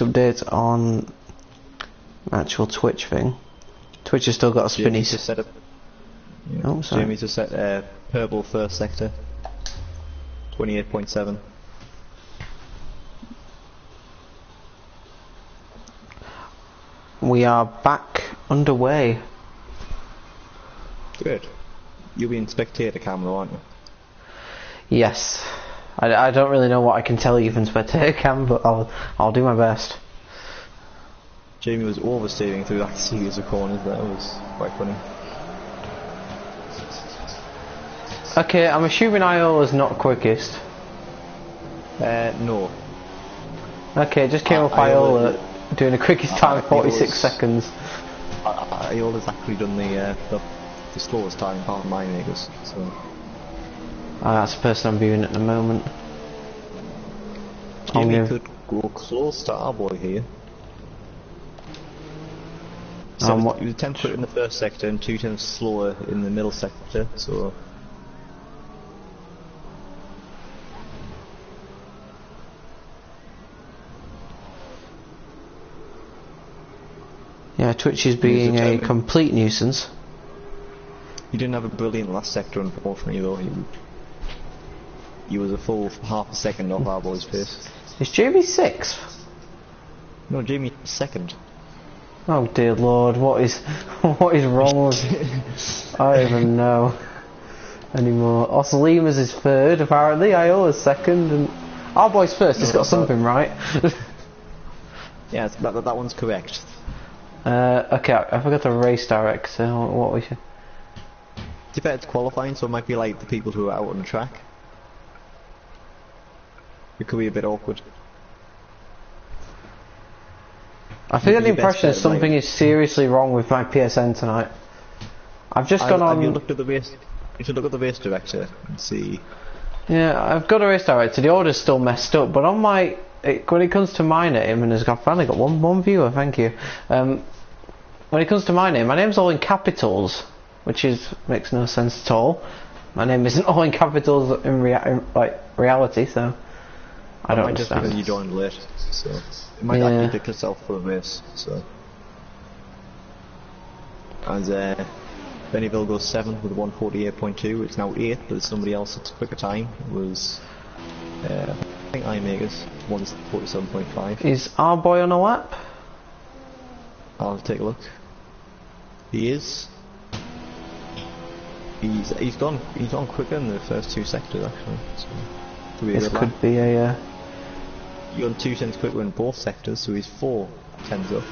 update on actual Twitch thing. Twitch has still got a spinny. Jamie's just set up. Yeah. Oh, sorry. Jamie's just set purple first sector. 28.7. We are back underway. Good. You'll be in spectator cam though, aren't you? Yes. I don't really know what I can tell you from spectator cam, but I'll do my best. Jamie was oversteering through that series of corners. That was quite funny. Okay, I'm assuming Iola's not quickest. No. Okay, just came up Iola doing the quickest time, 46 seconds. Iola's actually done the slowest time apart from my niggas, so. That's the person I'm viewing at the moment. Jamie could go close to our boy here. He was 10 quicker in the first sector and 2 tenths slower in the middle sector, so. Yeah, Twitch is being a complete nuisance. He didn't have a brilliant last sector, unfortunately, though. He was a full half a second off our boy's pace. Is Jamie 6th? No, Jamie 2nd. Oh dear lord, what is wrong with I don't even know anymore. Oslima's is 3rd, apparently. Iola's 2nd, and our boy's 1st. He's got something right. Yeah, that one's correct. Okay, I forgot to race direct, so what we should... To be fair, it's qualifying, so it might be like the people who are out on the track. It could be a bit awkward. I think the impression is something is seriously wrong with my PSN tonight. I've just gone on... Have you looked at the race? You should look at the race director and see. Yeah, I've got a race director. The order's still messed up, but on my... when it comes to my name, and I've finally got one viewer, thank you. When it comes to my name's all in capitals, which makes no sense at all. My name isn't all in capitals in reality, so I don't understand. Just because you joined late, so it might actually pick yourself for a race. So, and Bennyville goes 7th with 148.2. It's now 8th, but somebody else that's a quicker time. It was I think iMakers 147.5. Is our boy on a lap? I'll take a look. He is. He's gone quicker in the first 2 sectors actually. So this could be a. You're on 2 tenths quicker in both sectors, so he's 4 tenths up.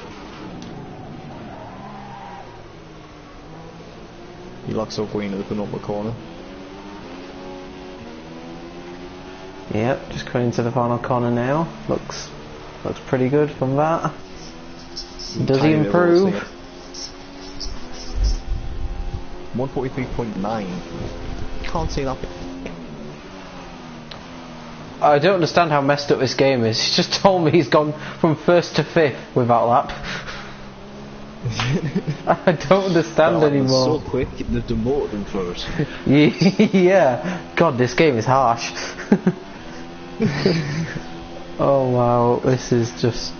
He locks up green at the penultimate corner. Yep, just coming into the final corner now. Looks pretty good from that. Does he improve? 143.9. Can't see that. I don't understand how messed up this game is. He's just told me he's gone from 1st to 5th without lap. I don't understand anymore. So quick, they've demoted him for it. Yeah. God, this game is harsh. Oh wow, this is just...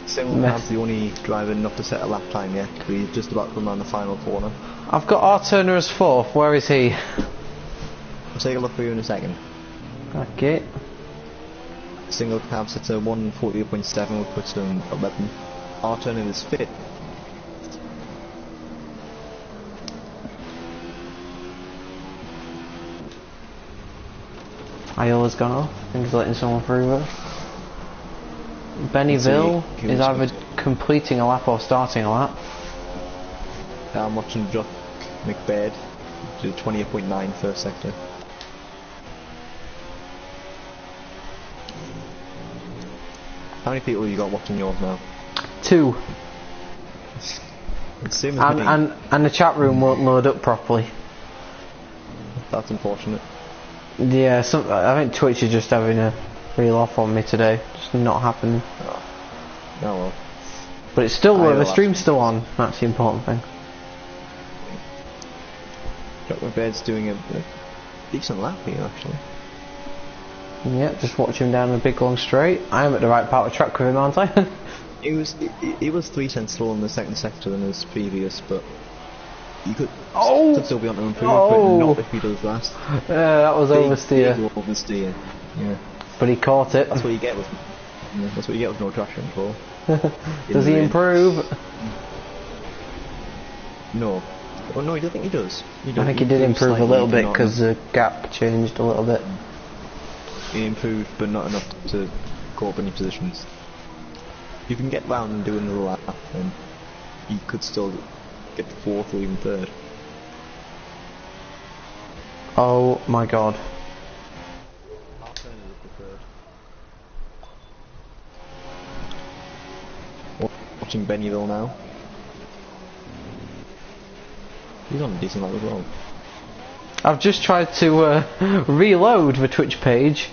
Singleton's the only driver not to set a lap time yet, but he's just about to come around the final corner. I've got R. Turner as 4th, where is he? I'll take a look for you in a second. Okay. Single cab sits at 148.7, which puts him 11. R. Turner is 5th. Iola's gone off. I think he's letting someone through there. Bennyville is either completing a lap or starting a lap. I'm watching Jock McBaird do 28.9 first sector. How many people have you got watching yours now? 2. Same as and the chat room won't load up properly. That's unfortunate. Yeah, I think Twitch is just having a reel off on me today. Just not happening. Oh well. But it's still the stream's still on. That's the important thing. Jock McBaird's doing a decent lap here actually. Yeah, just watch him down the big long straight. I am at the right part of the track with him, aren't I? It was 3 tenths slower in the second sector than his previous, but you could still be on to improve, but not if he does that. That was oversteer. Big oversteer. Yeah. But he caught it. That's what you get with no traction control. Does he improve? No. Oh no, I don't think he does. I think he did improve a little bit because the gap changed a little bit. He improved, but not enough to go up any positions. You can get round and do another lap, and you could still get to 4th or even 3rd. Oh my god. Watching Bennyville now. He's on a decent lap as well. I've just tried to reload the Twitch page,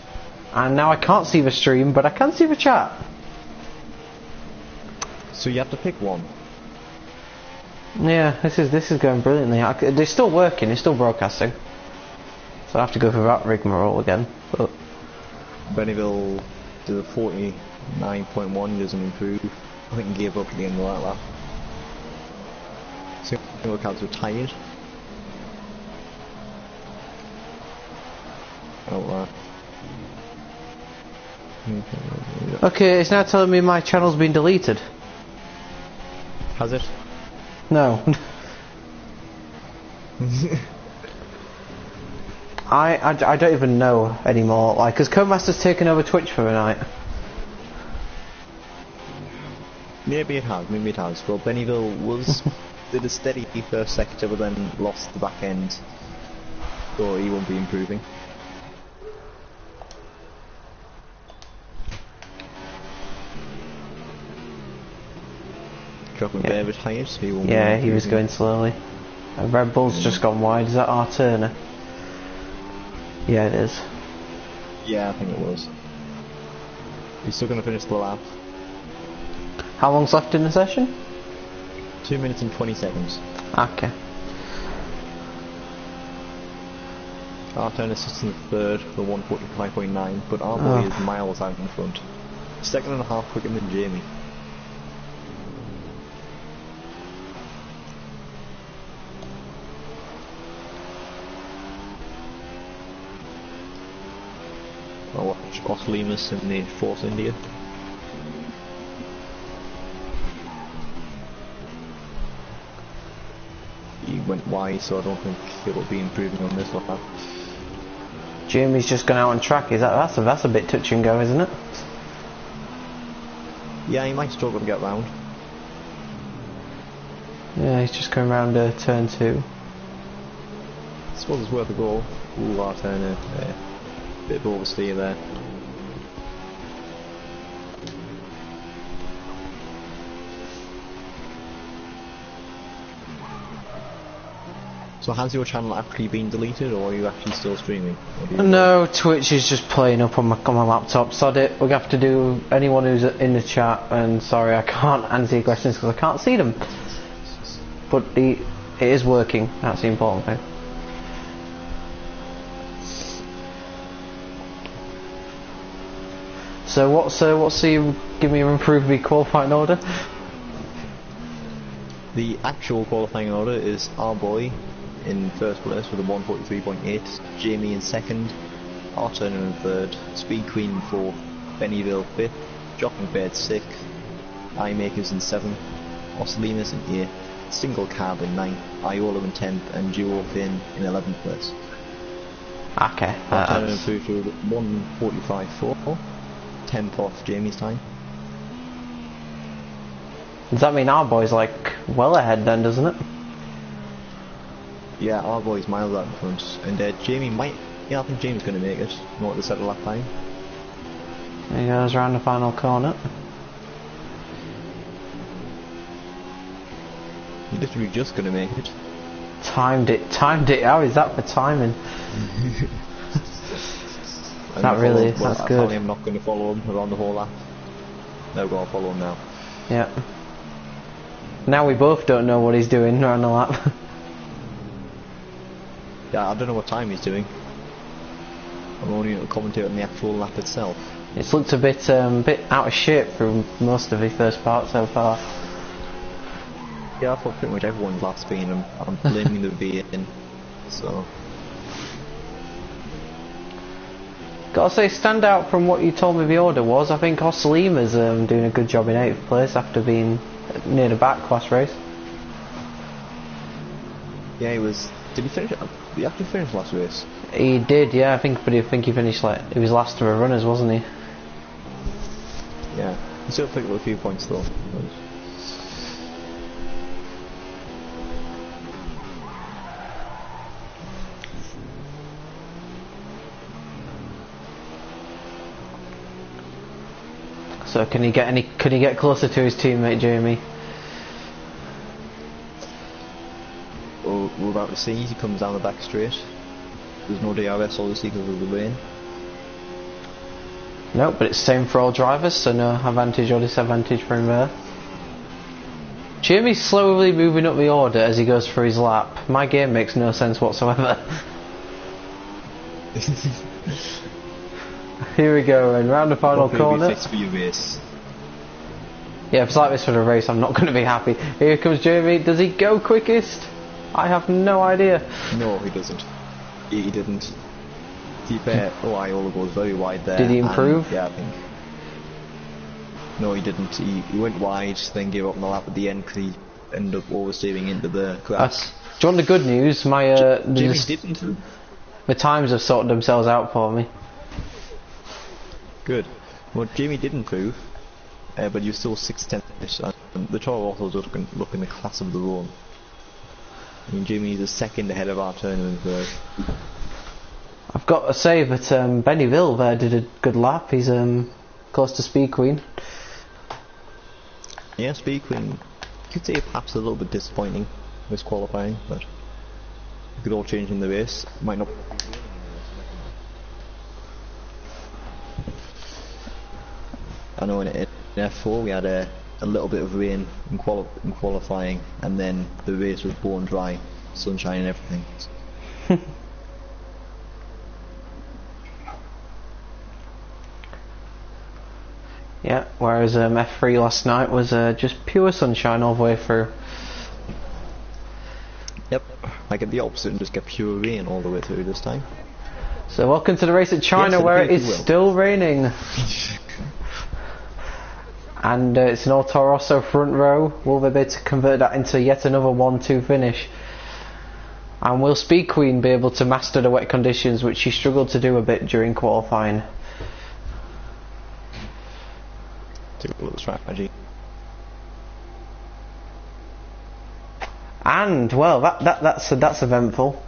and now I can't see the stream, but I can see the chat. So you have to pick one. Yeah, this is going brilliantly. They're still working, they're still broadcasting. So I have to go through that rigmarole again. But Bennyville did a 49.1, he doesn't improve. I think he gave up at the end of that lap. Single cars were tired. Oh, okay, it's now telling me my channel's been deleted. Has it? No. I don't even know anymore. Like, has Codemaster's taken over Twitch for a night? Maybe it has. Well, Bennyville did a steady first sector, but then lost the back end, so he won't be improving. Dropping Bear retired, so he won't. Yeah, he was going slowly. Red Bull's just gone wide. Is that our Turner? Yeah, it is. Yeah, I think it was. He's still going to finish the lap. How long's left in the session? 2 minutes and 20 seconds. Okay. Our Turner sits in the 3rd for 145.9, but our boy is miles out in front. 2.5 quicker than Jamie. I'll watch Os Lemus in the Force India. He went wide, so I don't think it will be improving on this lap. Jamie's just gone out on track. That's a bit touch and go, isn't it? Yeah, he might struggle to get round. Yeah, he's just going round turn 2. I suppose it's worth a go. Ooh, our Turner. Bit of oversteer there. So has your channel actually been deleted, or are you actually still streaming? No, Twitch is just playing up on my laptop. Sod it. We have to do anyone who's in the chat. And sorry, I can't answer your questions because I can't see them. But it is working. That's the important thing. So what's the give me your improved qualifying order? The actual qualifying order is our boy in first place with a 143.8, Jamie in second, our Turner in third, Speed Queen in fourth, Bennyville fifth, Jock and Baird sixth, Eyemakers in seventh, Oslinas in eighth, Single Cab in ninth, Iola in 10th, and Duo Finn in 11th place. Okay. Our Turner improved to 145.4, 10th off Jamie's time. Does that mean our boy's like well ahead then, doesn't it? Yeah, our boy's miles out in front, and Jamie might. Yeah, I think Jamie's going to make it. Not the set of lap time. There he goes round the final corner. He's literally just going to make it. Timed it. How is that for timing? That really, that's good. Apparently I'm not going to follow him around the whole lap. No, go on, follow him now. Yeah. Now we both don't know what he's doing around the lap. Yeah, I don't know what time he's doing. I'm only a commentator on the actual lap itself. It's looked a bit out of shape through most of the first part so far. Yeah, I thought pretty much everyone's lap's been. I'm blaming the VN. So. Gotta say, stand out from what you told me the order was. I think Ossolima's doing a good job in 8th place after being near the back last race. Yeah, he was. Did he finish? Did he actually finish last race? He did, yeah. I think he finished like he was last of the runners, wasn't he? Yeah, he still picked up a few points though. So can he get closer to his teammate Jamie? Well, we're about to see. He comes down the back straight. There's no DRS obviously because of the rain. No, but it's same for all drivers, so no advantage or disadvantage for him there. Jamie's slowly moving up the order as he goes through his lap. My game makes no sense whatsoever. Here we go, and round the final corner. For your race. Yeah, if it's like this for the race, I'm not going to be happy. Here comes Jamie. Does he go quickest? I have no idea. No, he doesn't. He didn't. To be fair, Iola goes very wide there. Did he improve? Yeah, I think. No, he didn't. He went wide, then gave up on the lap at the end because he ended up oversteering into the grass. Do you want the good news? Jamie didn't. The times have sorted themselves out for me. Good. Well, Jamie did improve, but you're still 6/10. The Toro Rosso's look in the class of the run. I mean, Jamie's a second ahead of our turn in third. I've got to say that Benny Ville there did a good lap. He's close to Speed Queen. Yeah, Speed Queen. You could say perhaps a little bit disappointing this qualifying, but it could all change in the race. Might not. I know in F4 we had a little bit of rain in qualifying, and then the race was bone dry, sunshine and everything. Yeah, whereas F3 last night was just pure sunshine all the way through. Yep, I get the opposite and just get pure rain all the way through this time. So welcome to the race at China, yes, where it is still raining. And it's an Toro Rosso front row. Will they be able to convert that into yet another 1-2 finish? And will Speed Queen be able to master the wet conditions, which she struggled to do a bit during qualifying? Take a look at the strategy. And well, that's eventful.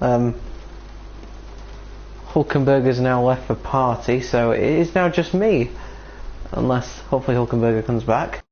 Hulkenberger's now left the party, so it is now just me. Unless, hopefully, Hulkenberger comes back.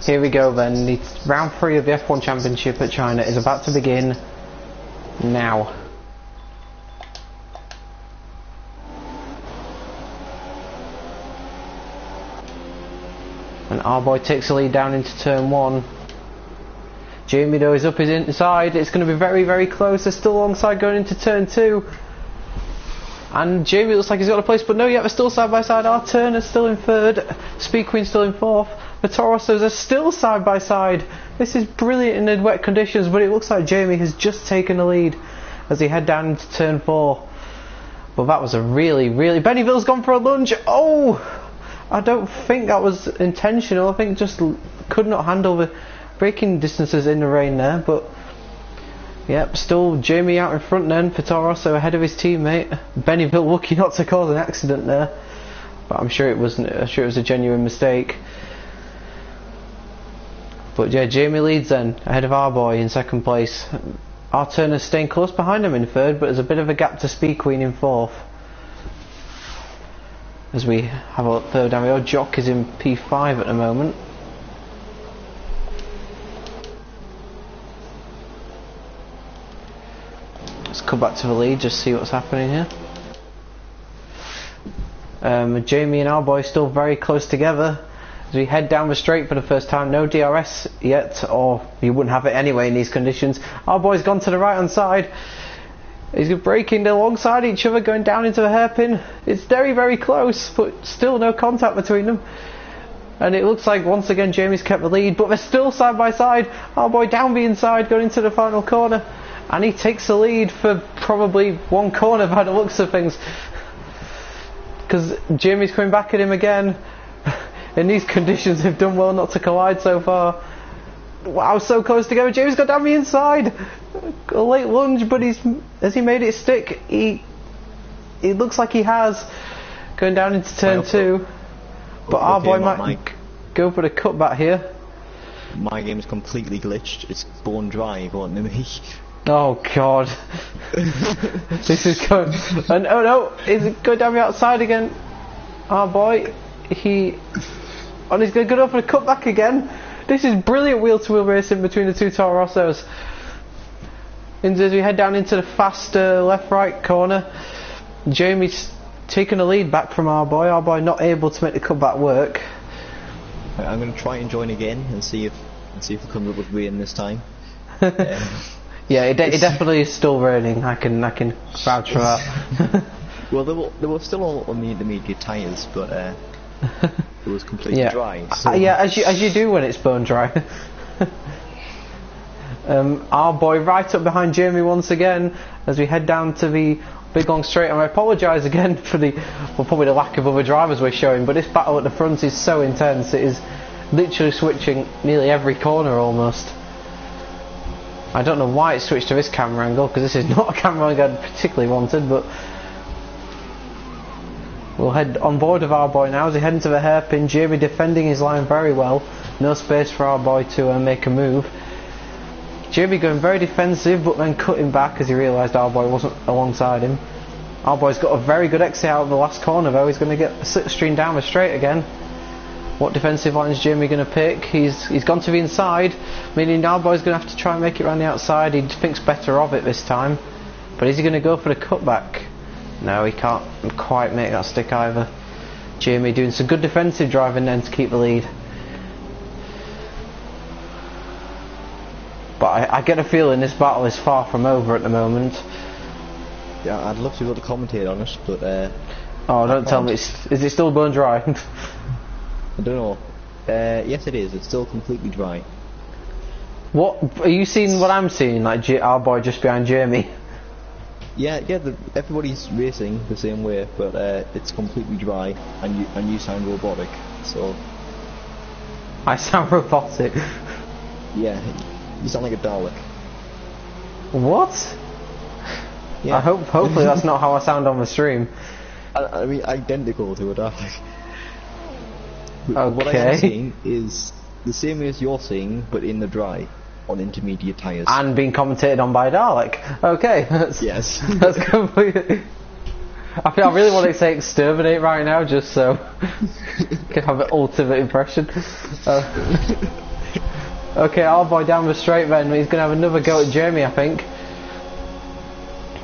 Here we go then, the round 3 of the F1 Championship at China is about to begin now. And our boy takes the lead down into turn 1. Jamie though is up his inside, it's going to be very, very close, they're still alongside going into turn 2. And Jamie looks like he's got a place, but no, yeah, they're still side by side. Our Turner's still in 3rd, Speed Queen's still in 4th. The Toro Rossos are still side by side. This is brilliant in the wet conditions, but it looks like Jamie has just taken the lead as he head down into turn 4. But that was a really, Benny Ville's gone for a lunge. Oh! I don't think that was intentional. I think just could not handle the braking distances in the rain there, but yep, still Jamie out in front then for Toro Rosso ahead of his teammate. Benny Ville lucky not to cause an accident there, but I'm sure it wasn't. I'm sure it was a genuine mistake. But yeah, Jamie leads then ahead of our boy in 2nd place. Our Turner's staying close behind him in 3rd, but there's a bit of a gap to Speed Queen in 4th. as we have a look further down the road. Jock is in P5 at the moment. Let's come back to the lead, just see what's happening here. Jamie and our boy still very close together as we head down the straight for the first time. No DRS yet, or you wouldn't have it anyway in these conditions. Our boy's gone to the right hand side. He's braking alongside each other, going down into the hairpin. It's very, very close, but still no contact between them. And it looks like once again Jamie's kept the lead, but they're still side by side. Our boy down the inside, going into the final corner, and he takes the lead for probably one corner by the looks of things. Because Jamie's coming back at him again. In these conditions, they've done well not to collide so far. Wow, so close together. Jamie's got down the inside. A late lunge, but has he made it stick? It looks like he has. Going down into turn 2. But our boy might go for the cutback here. My game's completely glitched. It's bone dry going to me. Oh god. This is going. And oh no, is it going down the outside again? Our boy, he's going to go for the cutback again. This is brilliant wheel-to-wheel racing between the two Toro Rossos. And as we head down into the faster left-right corner, Jamie's taking the lead back from our boy not able to make the cutback work. I'm going to try and join again and see if it comes up with rain this time. Yeah, it definitely is still raining. I can vouch for that. Well, they were still all on the intermediate tyres, but it was completely dry. So. Yeah, as you do when it's bone dry. Our boy right up behind Jamie once again as we head down to the big long straight, and I apologise again for probably the lack of other drivers we're showing, but this battle at the front is so intense. It is literally switching nearly every corner almost. I don't know why it switched to this camera angle, because this is not a camera angle I particularly wanted, but we'll head on board of our boy now as he head into the hairpin. Jamie defending his line very well, no space for our boy to make a move. Jamie going very defensive, but then cutting back as he realised our boy wasn't alongside him. Our boy's got a very good exit out of the last corner though. He's going to get a slipstream down the straight again. What defensive line is Jamie going to pick? He's gone to the inside, meaning our boy's going to have to try and make it around the outside. He thinks better of it this time, but is he going to go for the cutback? No, he can't quite make that stick either. Jamie doing some good defensive driving then to keep the lead. But I get a feeling this battle is far from over at the moment. Yeah, I'd love to be able to commentate on it, but oh, don't tell me. Is it still bone dry? I don't know. Yes, it is. It's still completely dry. What are you seeing? What I'm seeing, like our boy just behind Jamie. Yeah. Everybody's racing the same way, but it's completely dry, and you sound robotic. So. I sound robotic. Yeah, you sound like a Dalek. What? Yeah. Hopefully that's not how I sound on the stream. I mean, identical to a Dalek. Okay. What I am seeing is the same as you're seeing, but in the dry, on intermediate tyres. And being commentated on by Dalek. Okay. Yes. That's completely... I really want to say exterminate right now, just so I can have an ultimate impression. Okay, our boy down the straight then. He's going to have another go at Jamie, I think.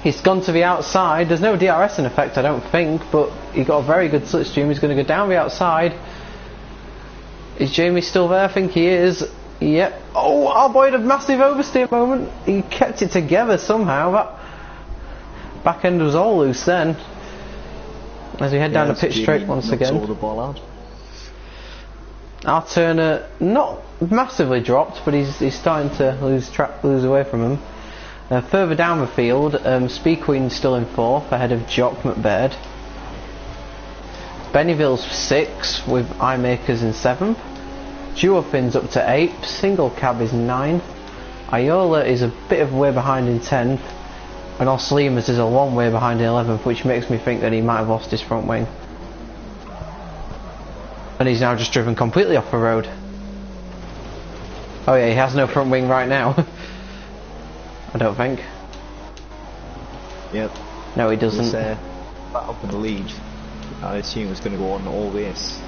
He's gone to the outside. There's no DRS in effect, I don't think, but he got a very good slipstream. He's going to go down the outside. Is Jamie still there? I think he is. Yep. Oh, our boy had a massive oversteer moment. He kept it together somehow. That back end was all loose then. As we head down the pitch straight once again. The ball out. Our Turner not massively dropped, but he's starting to lose away from him. Further down the field, Speed Queen's still in 4th, ahead of Jock McBaird. Bennyville's 6th, with iMakers in 7th. Duofin's up to 8th, Single Cab is 9th. Iola is a bit of a way behind in 10th. And Oslimas is a long way behind in 11th, which makes me think that he might have lost his front wing. And he's now just driven completely off the road. Oh yeah, he has no front wing right now. I don't think. Yep. No, he doesn't. He's back up in the lead. I assume it's going to go on all race.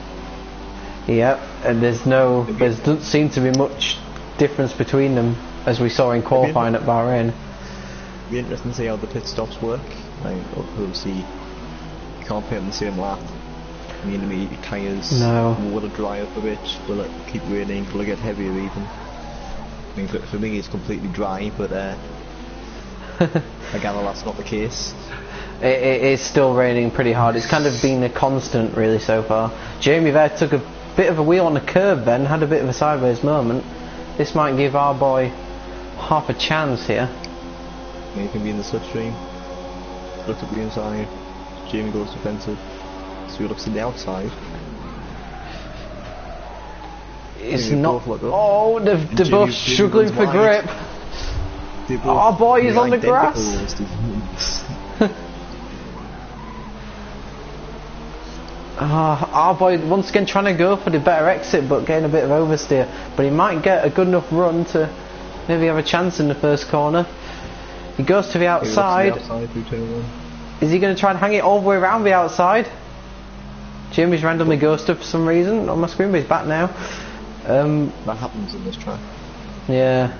Yep, and there doesn't seem to be much difference between them as we saw in qualifying at Bahrain. It'd be interesting to see how the pit stops work. Like, obviously, you can't pit on the same lap. The intermediate tyres, will it dry up a bit? Will it keep raining? Will it get heavier even? I mean, for me it's completely dry, but I gather that's not the case. It is still raining pretty hard. It's kind of been a constant really so far. Jamie there took a bit of a wheel on the curb then, had a bit of a sideways moment. This might give our boy half a chance here. He can be in the slipstream. Looks at the inside. Jamie goes defensive. So he looks at the outside. It's not. Oh, they're both struggling for grip. Our boy is on the grass. Our boy once again trying to go for the better exit, but getting a bit of oversteer. But he might get a good enough run to maybe have a chance in the first corner. He goes to the outside. Is he going to try and hang it all the way around the outside? Jamie's randomly ghosted for some reason on my screen, but he's back now. That happens in this track. Yeah.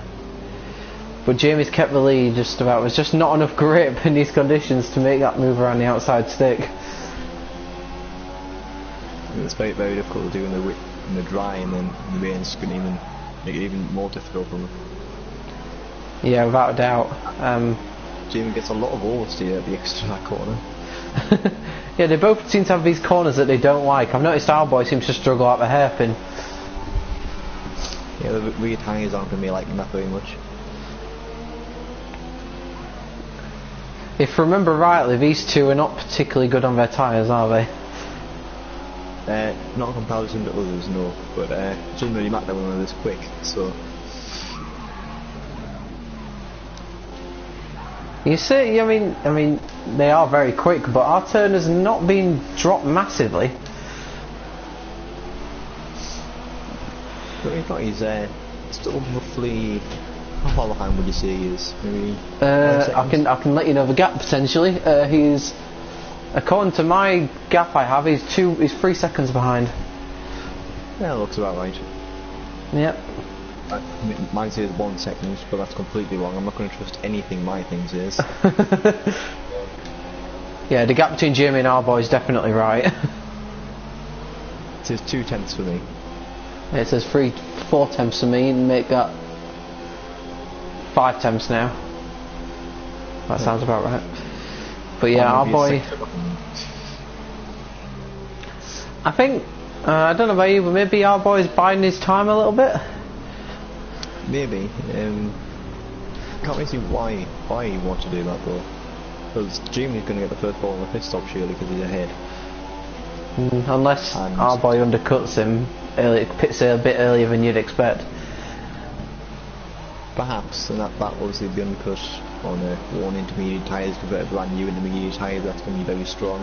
But Jamie's kept the lead just about. There's just not enough grip in these conditions to make that move around the outside stick. It's very, very difficult to do in the dry, and then in the rain can even make it even more difficult for them. Yeah, without a doubt. Jamie gets a lot of oversteer at the extra corner. Yeah, they both seem to have these corners that they don't like. I've noticed our boy seems to struggle at the hairpin. Yeah, the rear tyres aren't going to be liking that very much. If I remember rightly, these two are not particularly good on their tyres, are they? Not in comparison to others, no. But it doesn't really matter when they're this quick, so... You see, I mean, they are very quick, but our turn has not been dropped massively. But in fact, he's still roughly... How far behind would you say he is? Maybe I can let you know the gap potentially. He's, according to my gap I have, he's 3 seconds behind. Yeah, that looks about right. Yep. Mine says 1 second, but that's completely wrong. I'm not going to trust anything my thing says. Yeah, the gap between Jamie and our boy is definitely right. It says 2 tenths for me. It says 4 tenths for me, and make that 5 tenths now. That sounds about right. But yeah, our boy... I think, I don't know about you, but maybe our boy's biding his time a little bit. Maybe. Can't really see why he wants to do that though. Because Jamie's going to get the first ball on the pit stop surely because he's ahead. Unless our boy undercuts him, pits a bit earlier than you'd expect. Perhaps, and that obviously the undercut on one intermediate tyres compared to brand new intermediate tyres, that's going to be very strong.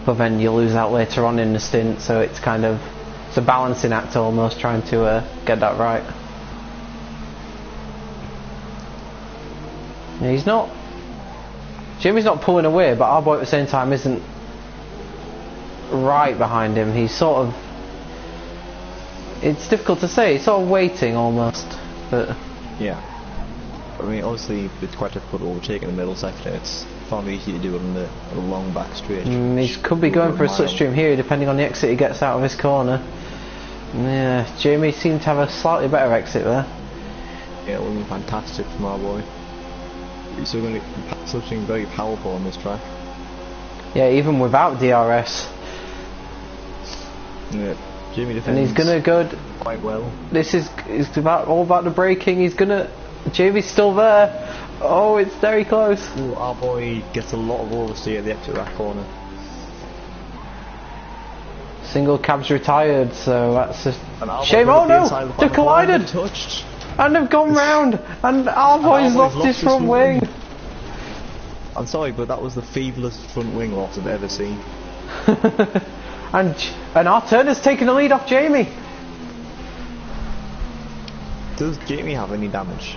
But then you lose that later on in the stint, so it's kind of a balancing act almost, trying to get that right. Yeah, Jimmy's not pulling away, but our boy at the same time isn't right behind him. He's sort of, it's difficult to say, he's sort of waiting almost, but... Yeah. I mean, obviously it's quite difficult to overtake in the middle sector. It's far easier to do it on the long back straight. He could be going for a slipstream here, depending on the exit he gets out of his corner. Yeah, Jamie seemed to have a slightly better exit there. Yeah, it would have been fantastic from our boy. He's still going to be something very powerful on this track. Yeah, even without DRS. Yeah, Jamie defends. And he's going to go quite well. This is all about the braking. He's going to... Jamie's still there. Oh, it's very close. Ooh, our boy gets a lot of oversteer at the exit rack corner. Single cab's retired, so that's a shame. Oh no! They've collided! And they've gone round! And our boy's lost his front wing! I'm sorry, but that was the feeblest front wing loss I've ever seen. and our turn has taken the lead off Jamie! Does Jamie have any damage?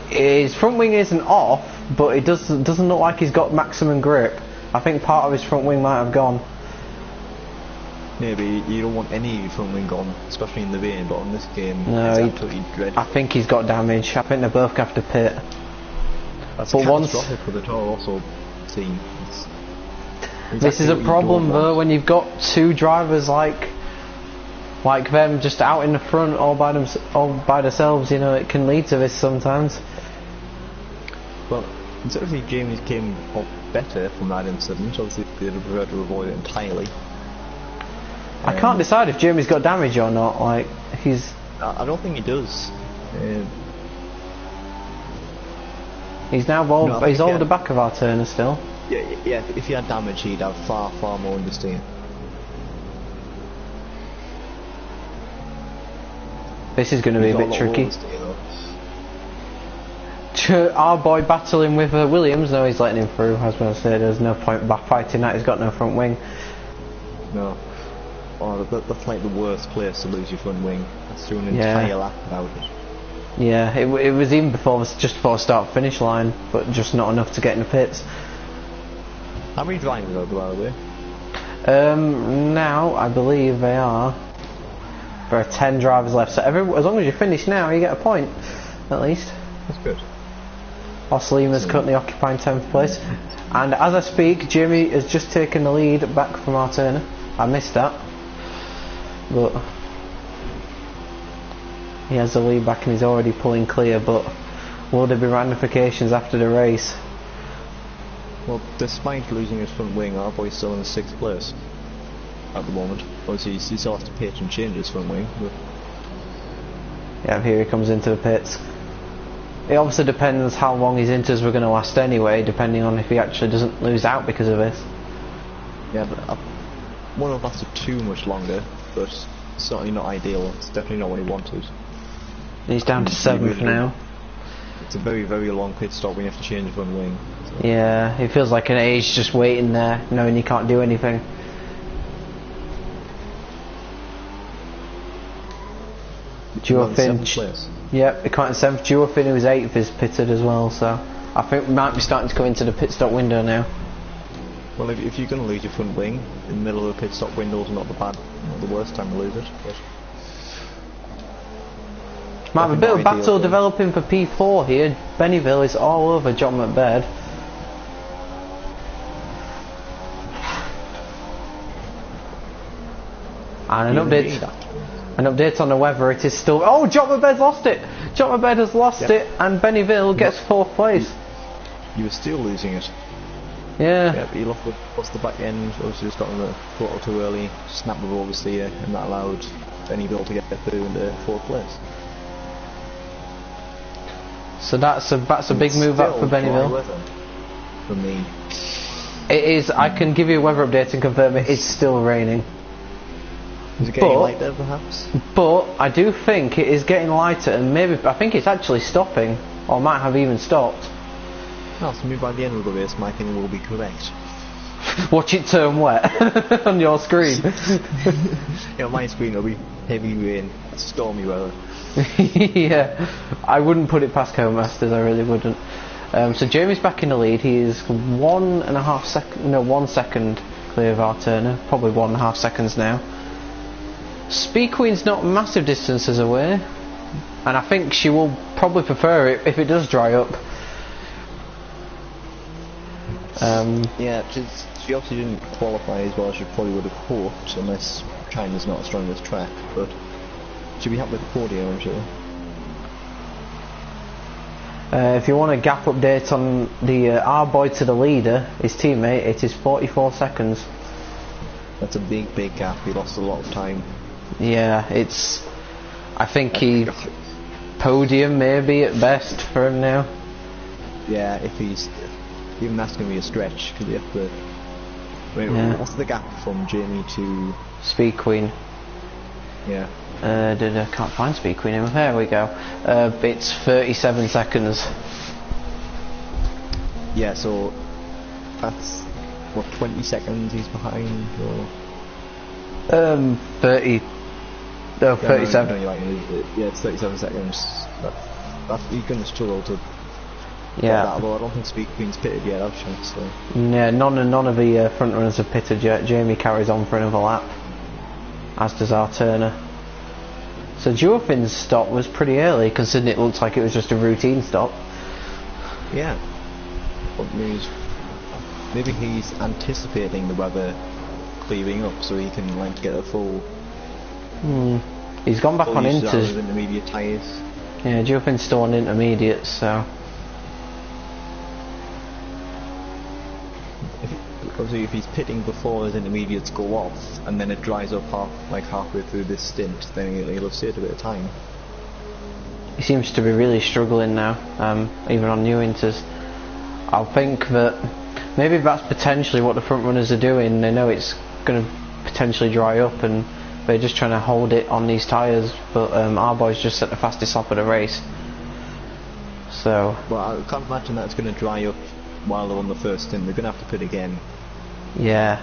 His front wing isn't off, but it doesn't look like he's got maximum grip. I think part of his front wing might have gone. Maybe you don't want any front wing gone, especially in the rain, but on this game, No, it's absolutely dreadful. I think he's got damage. I think they both have to pit. That's but catastrophic for the Toro Rosso team. This is a problem though when you've got two drivers like them just out in the front all by themselves. You know, it can lead to this sometimes. Well, certainly Jamie came off better from that incident. Obviously, they'd prefer to avoid it entirely. I can't decide if Jamie's got damage or not. Like he's. I don't think he does. He's now he's over the back of our Turner still. Yeah. If he had damage, he'd have far more understeer. This is going to be a bit tricky. Our boy battling with Williams. No, he's letting him through. I was going to say there's no point back fighting that. He's got no front wing. No. Oh, that's like the worst place to lose your front wing. That's doing an entire lap about it. Yeah, it was even just before start finish line, but just not enough to get in the pits. How many drivers are there, by the way? Now I believe there are 10 drivers left. So as long as you finish now, you get a point, at least. That's good. Oslima's currently occupying 10th place, and as I speak, Jimmy has just taken the lead back from our Turner. I missed that, but he has the lead back and he's already pulling clear. But will there be ramifications after the race? Well, despite losing his front wing, our boy's still in 6th place at the moment. Obviously, he still has to pitch and change his front wing. But yeah, here he comes into the pits. It obviously depends how long his inters were going to last anyway, depending on if he actually doesn't lose out because of this. Yeah, but wouldn't have lasted too much longer, but certainly not ideal. It's definitely not what he wanted. He's down to 7th now. It's a very, very long pit stop when you have to change front wing. So. Yeah, it feels like an age just waiting there, knowing you can't do anything. Duofin, yep, he can't in 7th. Duofin, who was 8th, is pitted as well, so I think we might be starting to come into the pit stop window now. Well, if you're going to lose your front wing in the middle of the pit stop window, is not not the worst time to lose it. But might have a bit of battle developing for P4 here. Bennyville is all over John McBaird. And an update on the weather. It is still. Oh, John McBaird lost it. John McBaird has lost it, and Bennyville gets 4th place. You were still losing it. Yeah. Yeah, but he lost the back end. Obviously, just got on the throttle too early. Snapped the oversteer, and that allowed Bennyville to get through into 4th place. So that's a big move up for Bennyville. For me, it is. I can give you a weather update and confirm it is still raining. Is it getting lighter, perhaps? But I do think it is getting lighter, and I think it's actually stopping, or might have even stopped. No, so maybe by the end of the race, my thing will be correct. Watch it turn wet on your screen. Yeah, on my screen will be heavy rain, stormy weather. Yeah, I wouldn't put it past Co-Masters, I really wouldn't. So Jamie's back in the lead. He is 1 second clear of our Turner, probably 1.5 seconds now. Speed Queen's not massive distances away, and I think she will probably prefer it if it does dry up. Yeah, she obviously didn't qualify as well as she probably would have hoped, unless China's not as strong as track, but she'll be happy with the podium, I'm sure. If you want a gap update on the our boy to the leader, his teammate, it is 44 seconds. That's a big gap. He lost a lot of time. Yeah, I think he podium maybe at best for him now. Yeah, if he's even that's going to be a stretch because you have to. Wait, what's the gap from Jamie to Speed Queen? Yeah. I can't find Speed Queen. There we go. It's 37 seconds. Yeah, so that's what 20 seconds he's behind, or 30. No, 37. Yeah, it's 37 seconds. He's going to struggle to Yeah. Although I don't think Speed Queen's pitted yet, have she? So. Yeah, none of the front runners have pitted yet. Jamie carries on for another lap, as does our Turner. So Duofin's stop was pretty early, considering it looked like it was just a routine stop. Yeah. But maybe he's anticipating the weather clearing up so he can like get a full. He's gone back on intermediate tyres. Yeah, Duofin's still on intermediates, so. If he's pitting before his intermediates go off and then it dries up halfway through this stint, then he'll have saved a bit of time. He seems to be really struggling now, even on new inters. I think that maybe that's potentially what the front runners are doing. They know it's going to potentially dry up and they're just trying to hold it on these tyres, but our boys just set the fastest lap of the race. So. Well, I can't imagine that's going to dry up while they're on the first stint. They're going to have to pit again. Yeah.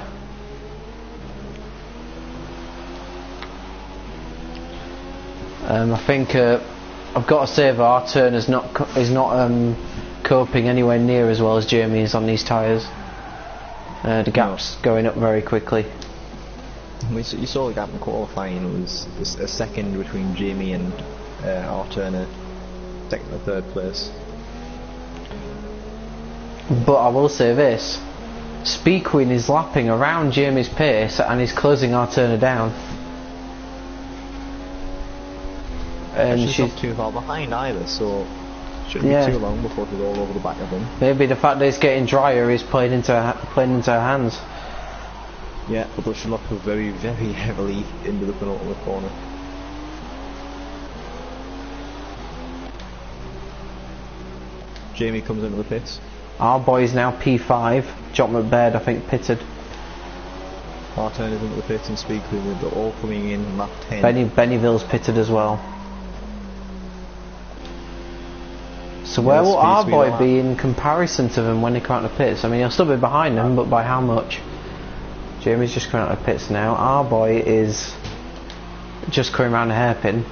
I think I've got to say that our turn is not coping anywhere near as well as Jamie is on these tyres. The gap's going up very quickly. You saw the gap in qualifying. It was a second between Jamie and our Turner, second and third place. But I will say this. Speed Queen is lapping around Jamie's pace and is closing our Turner down. And she's not too far behind either, so shouldn't be too long before she's all over the back of them. Maybe the fact that it's getting drier is playing into her hands. Yeah, although she'll have to go very, very heavily into the penultimate corner. Jamie comes into the pits. Our boy is now P5. Jock McBaird, I think, pitted. Our turn is into the pits and Speed Queen, they're all coming in lap 10. Bennyville's pitted as well. So where will our boy be in comparison to them when they come out of the pits? I mean, he'll still be behind them, but by how much? Jamie's just coming out of the pits now. Our boy is just coming around the hairpin.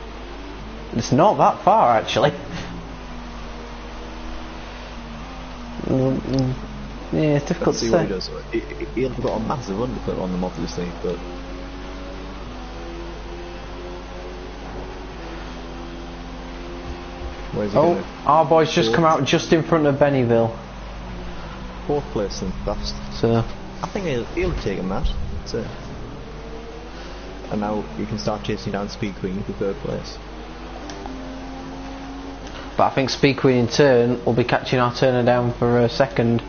It's not that far, actually. Yeah, it's difficult to say. What he does. He'll have got a massive undercut on them, obviously, but. Where's he going? Our boy's just come out just in front of Bennyville. Fourth place then, fast. So. I think he'll take him that. That's it. And now you can start chasing down Speed Queen for third place. But I think Speed Queen in turn will be catching our Turner down for a second.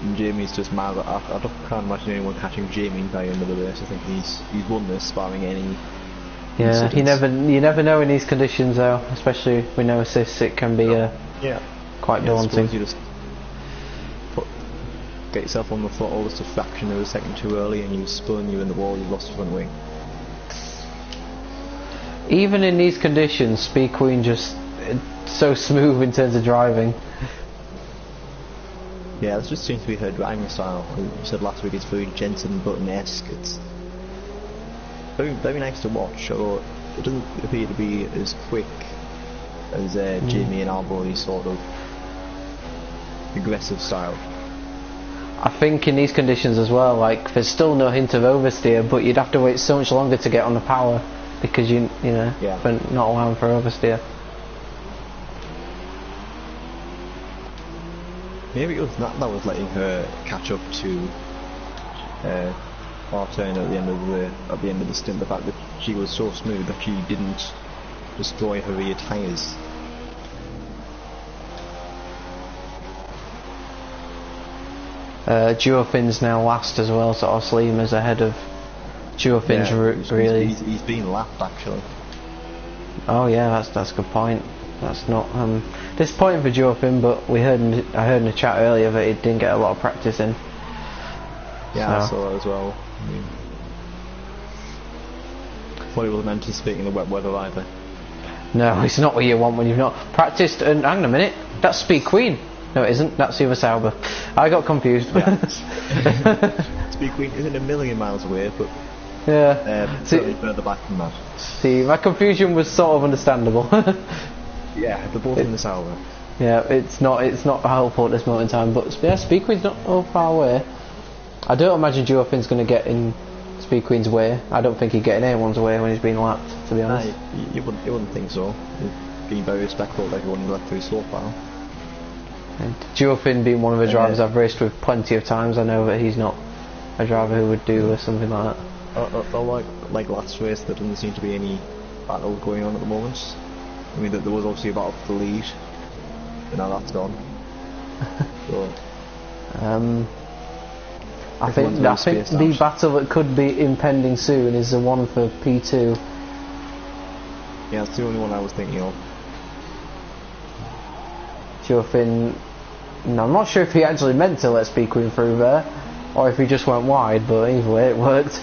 And Jamie's just mad. I can't imagine anyone catching Jamie by the end of the race. I think he's won this barring any. Yeah, you never know in these conditions though, especially with no assists. It can be quite daunting. You just get yourself on the throttle just a fraction of a second too early, and you spun you in the wall. You've lost your front wing. Even in these conditions, Speed Queen just so smooth in terms of driving. Yeah, that just seems to be her driving style. We said last week it's very Jensen Button-esque. It's very, very nice to watch, although it doesn't appear to be as quick as Jamie and Arboy's sort of aggressive style. I think in these conditions as well, like there's still no hint of oversteer, but you'd have to wait so much longer to get on the power because you know for not allowing for oversteer. Maybe it was that was letting her catch up to our turn at the end of the stint. The fact that she was so smooth that she didn't destroy her rear tyres. Duofin's now last as well, so Oslima's ahead of Duofin's really. He's been lapped actually. Oh yeah, that's a good point. That's not disappointing for Duofin, but I heard in the chat earlier that he didn't get a lot of practice in. Yeah, so. I saw that as well. I mean, thought he wasn't anticipating the wet weather either. No, it's not what you want when you've not practiced. And hang on a minute, that's Speed Queen. No, it isn't. That's Uwe Sauber. I got confused. Yeah. Speed Queen isn't a million miles away, but yeah, certainly further back than that. See, my confusion was sort of understandable. Yeah, they're both in the Sauber. Yeah, it's not helpful at this moment in time. But yeah, Speed Queen's not so far away. I don't imagine Duofin's going to get in Speed Queen's way. I don't think he'd get in anyone's way when he's being lapped, to be honest. Nah, you wouldn't think so. He's been very respectful of everyone who left through so far. And Duofin being one of the drivers I've raced with plenty of times, I know that he's not a driver who would do something like that. Like last race, there doesn't seem to be any battle going on at the moment. I mean, there was obviously a battle for the lead, but now that's gone. So, I think the battle that could be impending soon is the one for P2. Yeah, that's the only one I was thinking of. Duofin, no, I'm not sure if he actually meant to let Speed Queen through there, or if he just went wide, but either way it worked.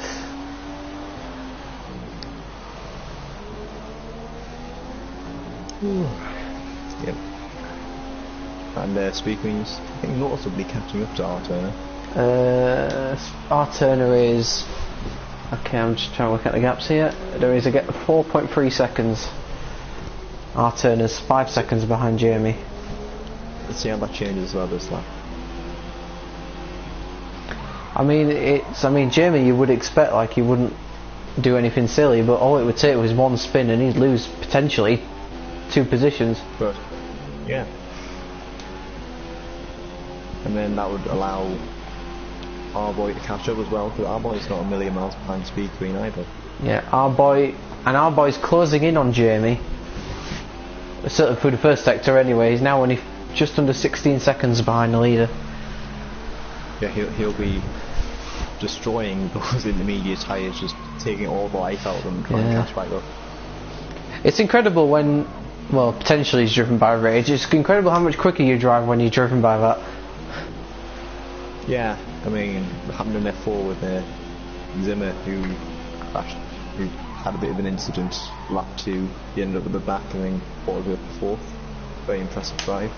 Yep. And Speed Queen's, I think, noticeably catching up to R Turner. R Turner is... Okay, I'm just trying to look at the gaps here. There is a gap of 4.3 seconds. R Turner's 5 seconds behind Jamie. Let's see how that changes as well this lap. I mean, Jamie, you would expect like he wouldn't do anything silly, but all it would take was one spin and he'd lose potentially 2 positions. But yeah, and then that would allow our boy to catch up as well, because our boy's not a million miles behind Speed Queen either. Yeah, our boy's closing in on Jamie. Certainly through the first sector anyway. He's now only just under 16 seconds behind the leader. Yeah, he'll be destroying those intermediate tyres, just taking all the life out of them and trying to catch back up. It's incredible when, well, potentially he's driven by rage. It's incredible how much quicker you drive when you're driven by that. Yeah, I mean, it happened in F4 with Zimmer, who had a bit of an incident. Lap 2, he ended up at the back and then bought up to 4th. Very impressive drive.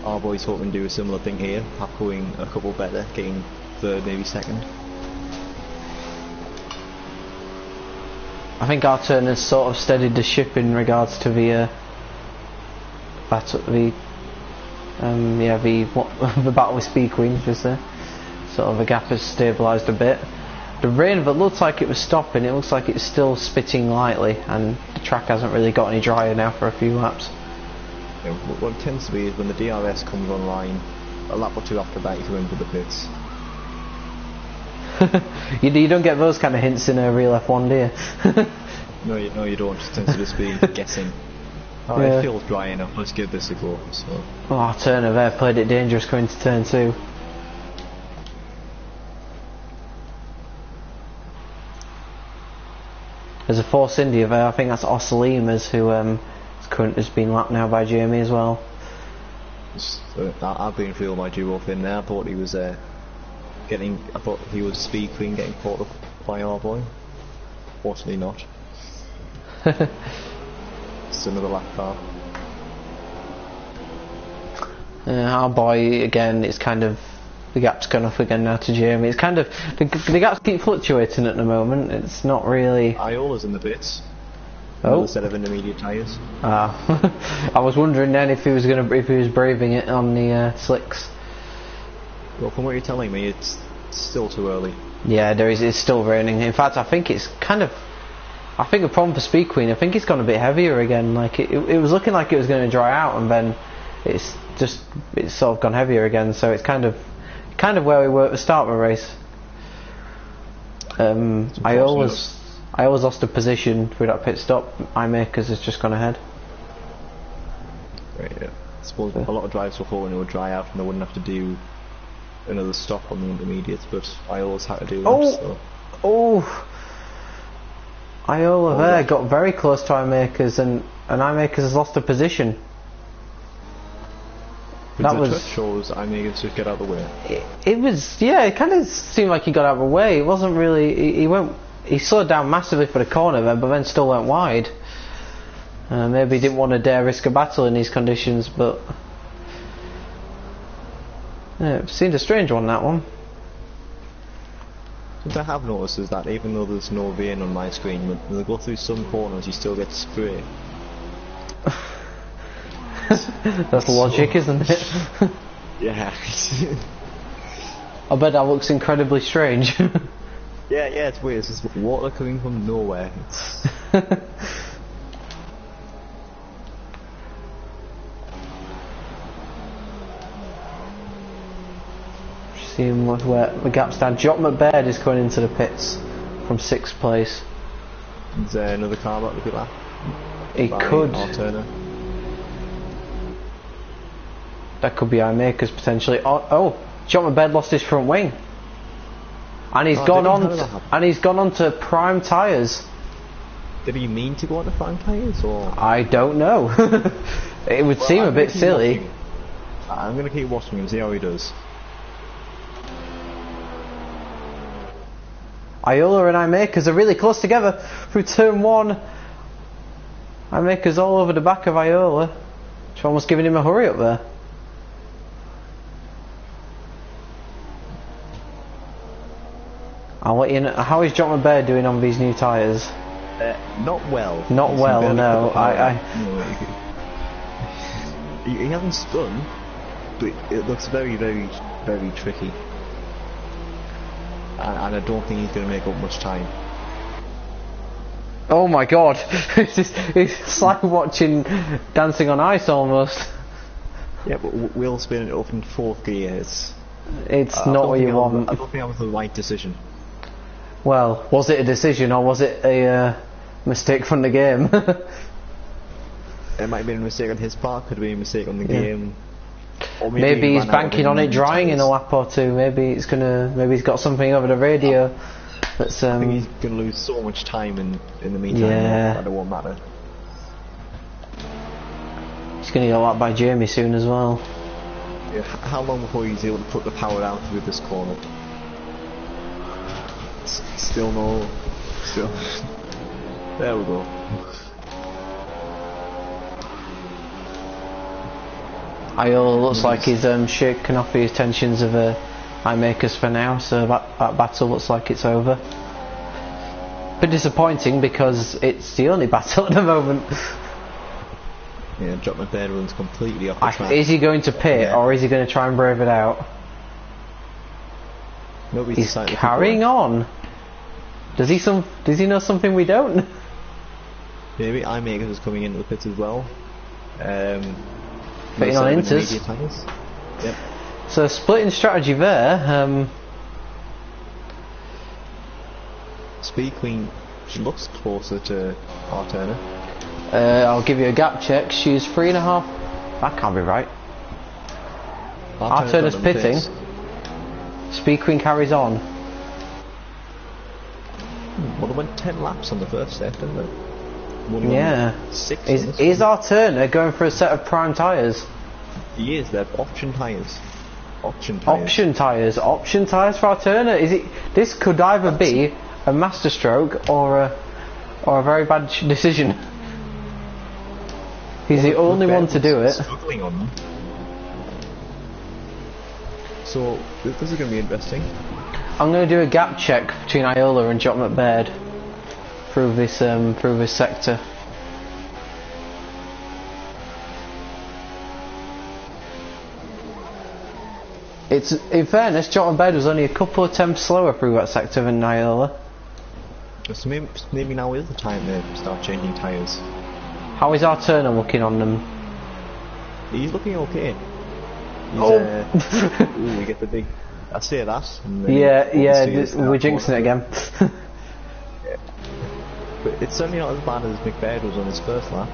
Our boy's hoping to do a similar thing here, perhaps going a couple better, getting 3rd, maybe 2nd. I think our turn has sort of steadied the ship in regards to the battle, the battle with Speed Queen. Just there, sort of the gap has stabilised a bit. The rain that looked like it was stopping, it looks like it's still spitting lightly, and the track hasn't really got any drier now for a few laps. Yeah, what it tends to be is when the DRS comes online, a lap or 2 after that you come into the pits. you don't get those kind of hints in a real F1, do you? No, you don't. It tends to just be guessing. Oh, yeah. It feels dry enough, let's give this a go. So. Oh, Turner there played it dangerous going to turn 2. There's a Force India there, I think that's Ossolimas who has been lapped now by Jamie as well. I've been feeling my Duofin there. I thought he was Speed Queen getting caught up by our boy. Fortunately not. It's another lap car. Our boy again, it's kind of, the gap's gone off again now to Jamie. It's kind of, the gaps keep fluctuating at the moment. It's not really. Iola's in the pits. Oh. Another set of intermediate tyres. I was wondering then if he was braving it on the slicks. Well, from what you're telling me, it's still too early. Yeah, it's still raining. In fact, I think it's kind of, I think the problem for Speed Queen, I think it's gone a bit heavier again. Like it was looking like it was going to dry out, and then it's sort of gone heavier again. So it's kind of where we were at the start of the race. I always lost a position through that pit stop. iMakers has just gone ahead. Right, yeah. I suppose a lot of drivers were hoping it would dry out and they wouldn't have to do another stop on the intermediates, but I always had to do that. Iola there got very close to iMakers, and iMakers has lost a position. That was shows iMakers just get out of the way. It was, yeah. It kind of seemed like he got out of the way. It wasn't really. He slowed down massively for the corner then, but then still went wide. Maybe he didn't want to dare risk a battle in these conditions, but yeah, it seemed a strange one, that one. What I have noticed is that even though there's no rain on my screen, when they go through some corners you still get spray. That's logic, isn't it? Yeah. I bet that looks incredibly strange. Yeah, it's weird. It's just water coming from nowhere. Seeing where the gap stand. Jock McBaird is going into the pits from 6th place. Is there another car about the pit lap? He could. Turner. That could be iMakers potentially. Oh, Jock McBaird lost his front wing. And he's gone on to prime tyres. Did he mean to go on to prime tyres, or? I don't know. It would seem a bit silly. I'm going to keep watching him, see how he does. Iola and iMakers are really close together through turn 1. iMakers all over the back of Iola. It's almost giving him a hurry up there. I'll let you know. How is Jock McBaird doing on these new tyres? Not well. Not well, no. He hasn't spun, but it looks very, very, very tricky. And I don't think he's going to make up much time. Oh my god. It's like watching Dancing on Ice almost. Yeah, but Will spin it up in 4th gear. It's not what you want. I don't think that was the right decision. Well, was it a decision or was it a mistake from the game? It might have been a mistake on his part, could have been a mistake on the game. Or maybe he's banking on it drying in a lap or two. Maybe he's got something over the radio. That's, I think he's going to lose so much time in the meantime. Yeah. That it won't matter. He's going to get a lap by Jamie soon as well. Yeah. How long before he's able to put the power out through this corner? Still no. Still. There we go. Iola looks like he's shaken off his tensions of iMakers for now, so that battle looks like it's over. Bit disappointing because it's the only battle at the moment. Yeah, Jock McBaird runs completely off the track. Is he going to pit or is he going to try and brave it out? He's carrying on. Does he know something we don't? Maybe iMakers is coming into the pits as well. Fitting on inters. Yep. So splitting strategy there. Speed Queen, she looks closer to R Turner. I'll give you a gap check. She's 3.5. That can't be right. R Turner's pitting. Speed Queen carries on. Well, they went 10 laps on the first set, didn't they? Yeah. 6 is R Turner going for a set of prime tyres? He is. They're option tyres. Option tyres for R Turner. This could either be a masterstroke or a very bad decision. He's the only one to do it. Struggling on them. So this is going to be interesting. I'm going to do a gap check between Iola and Jock McBaird through this sector. It's, in fairness, Jock McBaird was only a couple of tenths slower through that sector than Iola. So maybe now is the time to start changing tyres. How is our Turner looking on them? He's looking okay. Ooh, we get the big. I say that. Yeah, we're jinxing it again. But it's certainly not as bad as McBaird was on his first lap.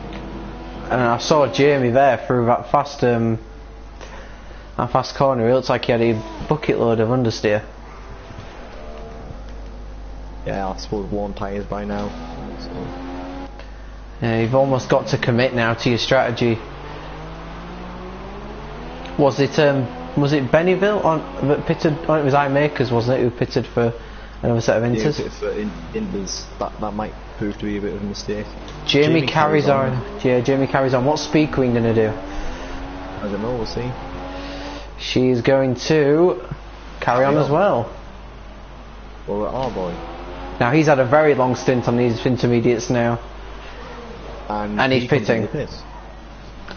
And I saw Jamie there through that fast corner. It looks like he had a bucket load of understeer. Yeah, I suppose worn tyres by now. So. Yeah, you've almost got to commit now to your strategy. Was it Bennyville that pitted? Oh, it was iMakers, wasn't it? Who pitted for another set of inters? Yeah, for inters. That might prove to be a bit of a mistake. Jamie carries on. Yeah, Jamie carries on. What's Speed Queen going to do? I don't know. We'll see. She's going to carry on as well. Well, our boy. Now he's had a very long stint on these intermediates now. And he's pitting.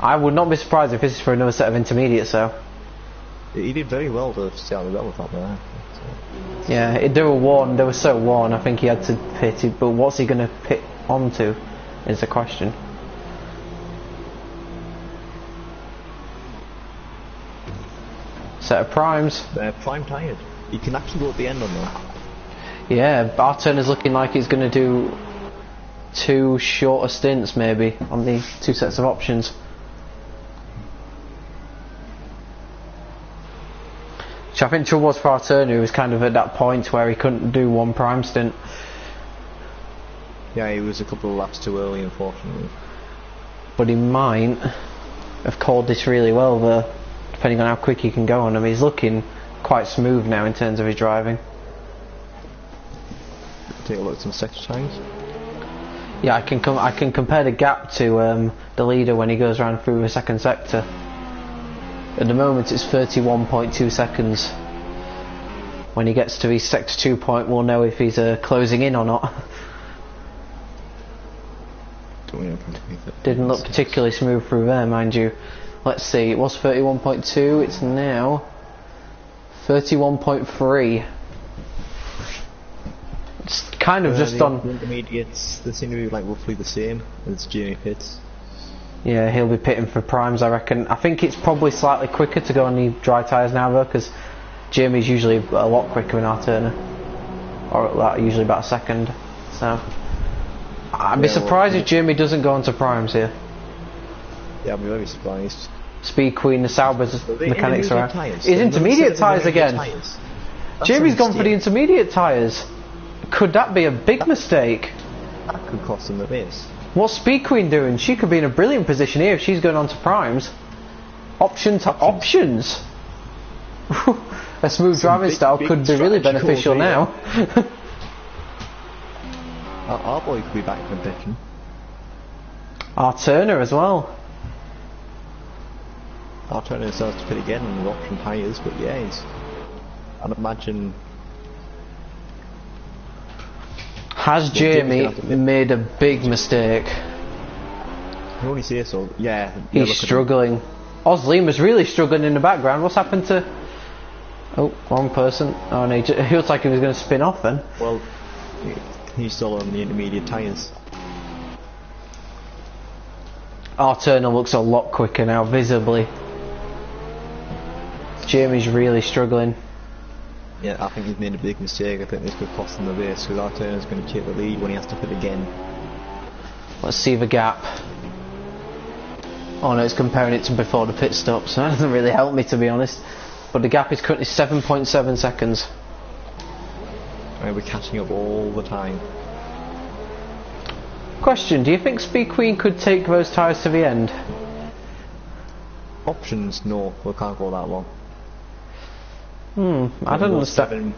I would not be surprised if this is for another set of intermediates though. He did very well to start the with that there. So. Yeah, they were worn, they were so worn, I think he had to pit it, but what's he going to pit onto is the question. Set of primes. They're prime tired. You can actually go at the end on them. Yeah, our turner's looking like he's going to do 2 shorter stints maybe on the 2 sets of options. Which I think trouble was for our turner, who was kind of at that point where he couldn't do 1 prime stint. Yeah, he was a couple of laps too early, unfortunately. But he might have called this really well there, depending on how quick he can go on him. He's looking quite smooth now in terms of his driving. Take a look at some sector times. Yeah, I can compare the gap to the leader when he goes around through the second sector. At the moment it's 31.2 seconds. When he gets to his sector 2 point, we'll know if he's closing in or not. Didn't look particularly smooth through there, mind you. Let's see, it was 31.2, it's now 31.3. It's kind of just on... intermediates, they seem to be like roughly the same as Jamie Pitts. Yeah, he'll be pitting for primes, I reckon. I think it's probably slightly quicker to go on the dry tyres now though, because Jamie's usually a lot quicker than our turner. Or usually about a second. So I'd be surprised if Jamie doesn't go onto primes here. Yeah, I'd be very surprised. Speed Queen, the Sauber's mechanics are out. It's intermediate tyres again. Jamie's gone for the intermediate tyres. Could that be a big mistake? That could cost him the race. What's Speed Queen doing? She could be in a brilliant position here if she's going on to primes. Options. A smooth driving style could be really beneficial now. Our boy could be back in competition. Our Turner as well. Our Turner starts to pit again on the option tyres, but yeah, I'd imagine. Has Jamie made a big mistake? I only say so. Yeah. He's struggling. Oslima's really struggling in the background. What's happened to... Oh, wrong person. Oh no, he looks like he was going to spin off then. Well, he's still on the intermediate tyres. Our Turner looks a lot quicker now, visibly. Jamie's really struggling. Yeah, I think he's made a big mistake. I think this could cost him the race because our Turner's going to take the lead when he has to pit again. Let's see the gap. Oh no, it's comparing it to before the pit stop, so that doesn't really help me to be honest. But the gap is currently 7.7 seconds. And we're catching up all the time. Question, do you think Speed Queen could take those tyres to the end? Options, no, we can't go that long. I don't understand.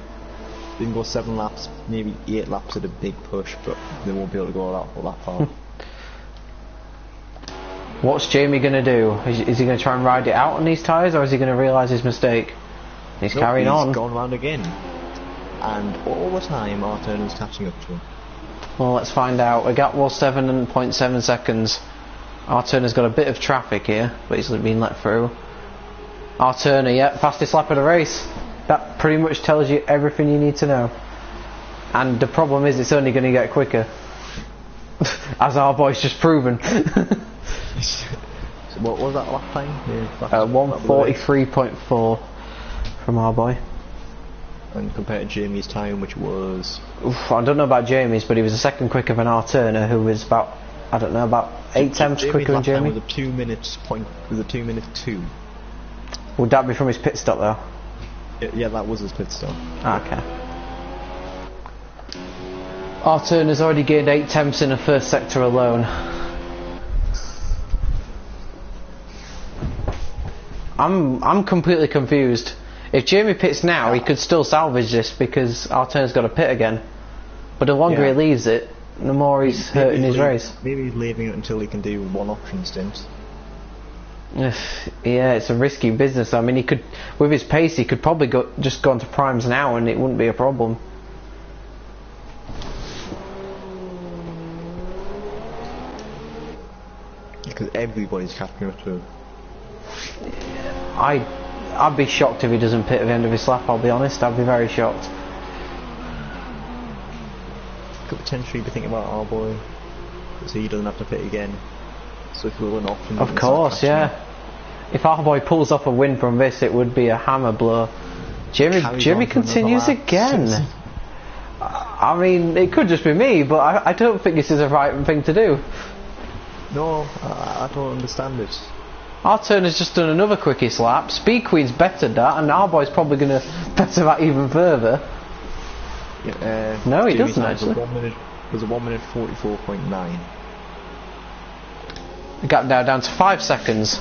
They can go 7 laps, maybe 8 laps at a big push, but they won't be able to go that far. What's Jamie going to do? Is he going to try and ride it out on these tyres, or is he going to realise his mistake? He's carrying on. He's gone round again. And all the time, our Turner's catching up to him. Well, let's find out. The gap was 7.7 seconds. Our Turner's got a bit of traffic here, but he's been let through. Our Turner, yeah, fastest lap of the race. That pretty much tells you everything you need to know. And the problem is it's only going to get quicker. As our boy's just proven. So what was that lap time? 1:43.4 from our boy. And compared to Jamie's time, which was... I don't know about Jamie's, but he was a second quicker than our Turner, who was about, I don't know, about 8 tenths quicker than Jamie. With a 2 minutes point, with a 2:02. Would that be from his pit stop though? Yeah, that was his pit stop. Okay. Our Turner's already gained 8 tenths in the first sector alone. I'm completely confused. If Jamie pits now, he could still salvage this because our Turner's got to pit again. But the longer he leaves it, the more he's hurting his race. Maybe he's leaving it until he can do 1 option stint. Yeah, it's a risky business. I mean, he could, with his pace, he could probably just go onto primes now, and it wouldn't be a problem. Because everybody's catching up to him. I'd be shocked if he doesn't pit at the end of his lap, I'll be honest. I'd be very shocked. Could potentially be thinking about our boy, so he doesn't have to pit again. So if we're an option. Of course, yeah. If our boy pulls off a win from this, it would be a hammer blow. Jimmy continues again. I mean, it could just be me, but I don't think this is the right thing to do. No, I don't understand it. Our turn has just done another quickest lap. Speed Queen's bettered that, and our boy's probably going to better that even further. Yeah, no, he doesn't actually. There's a 1 minute 44.9. The gap now down to 5 seconds.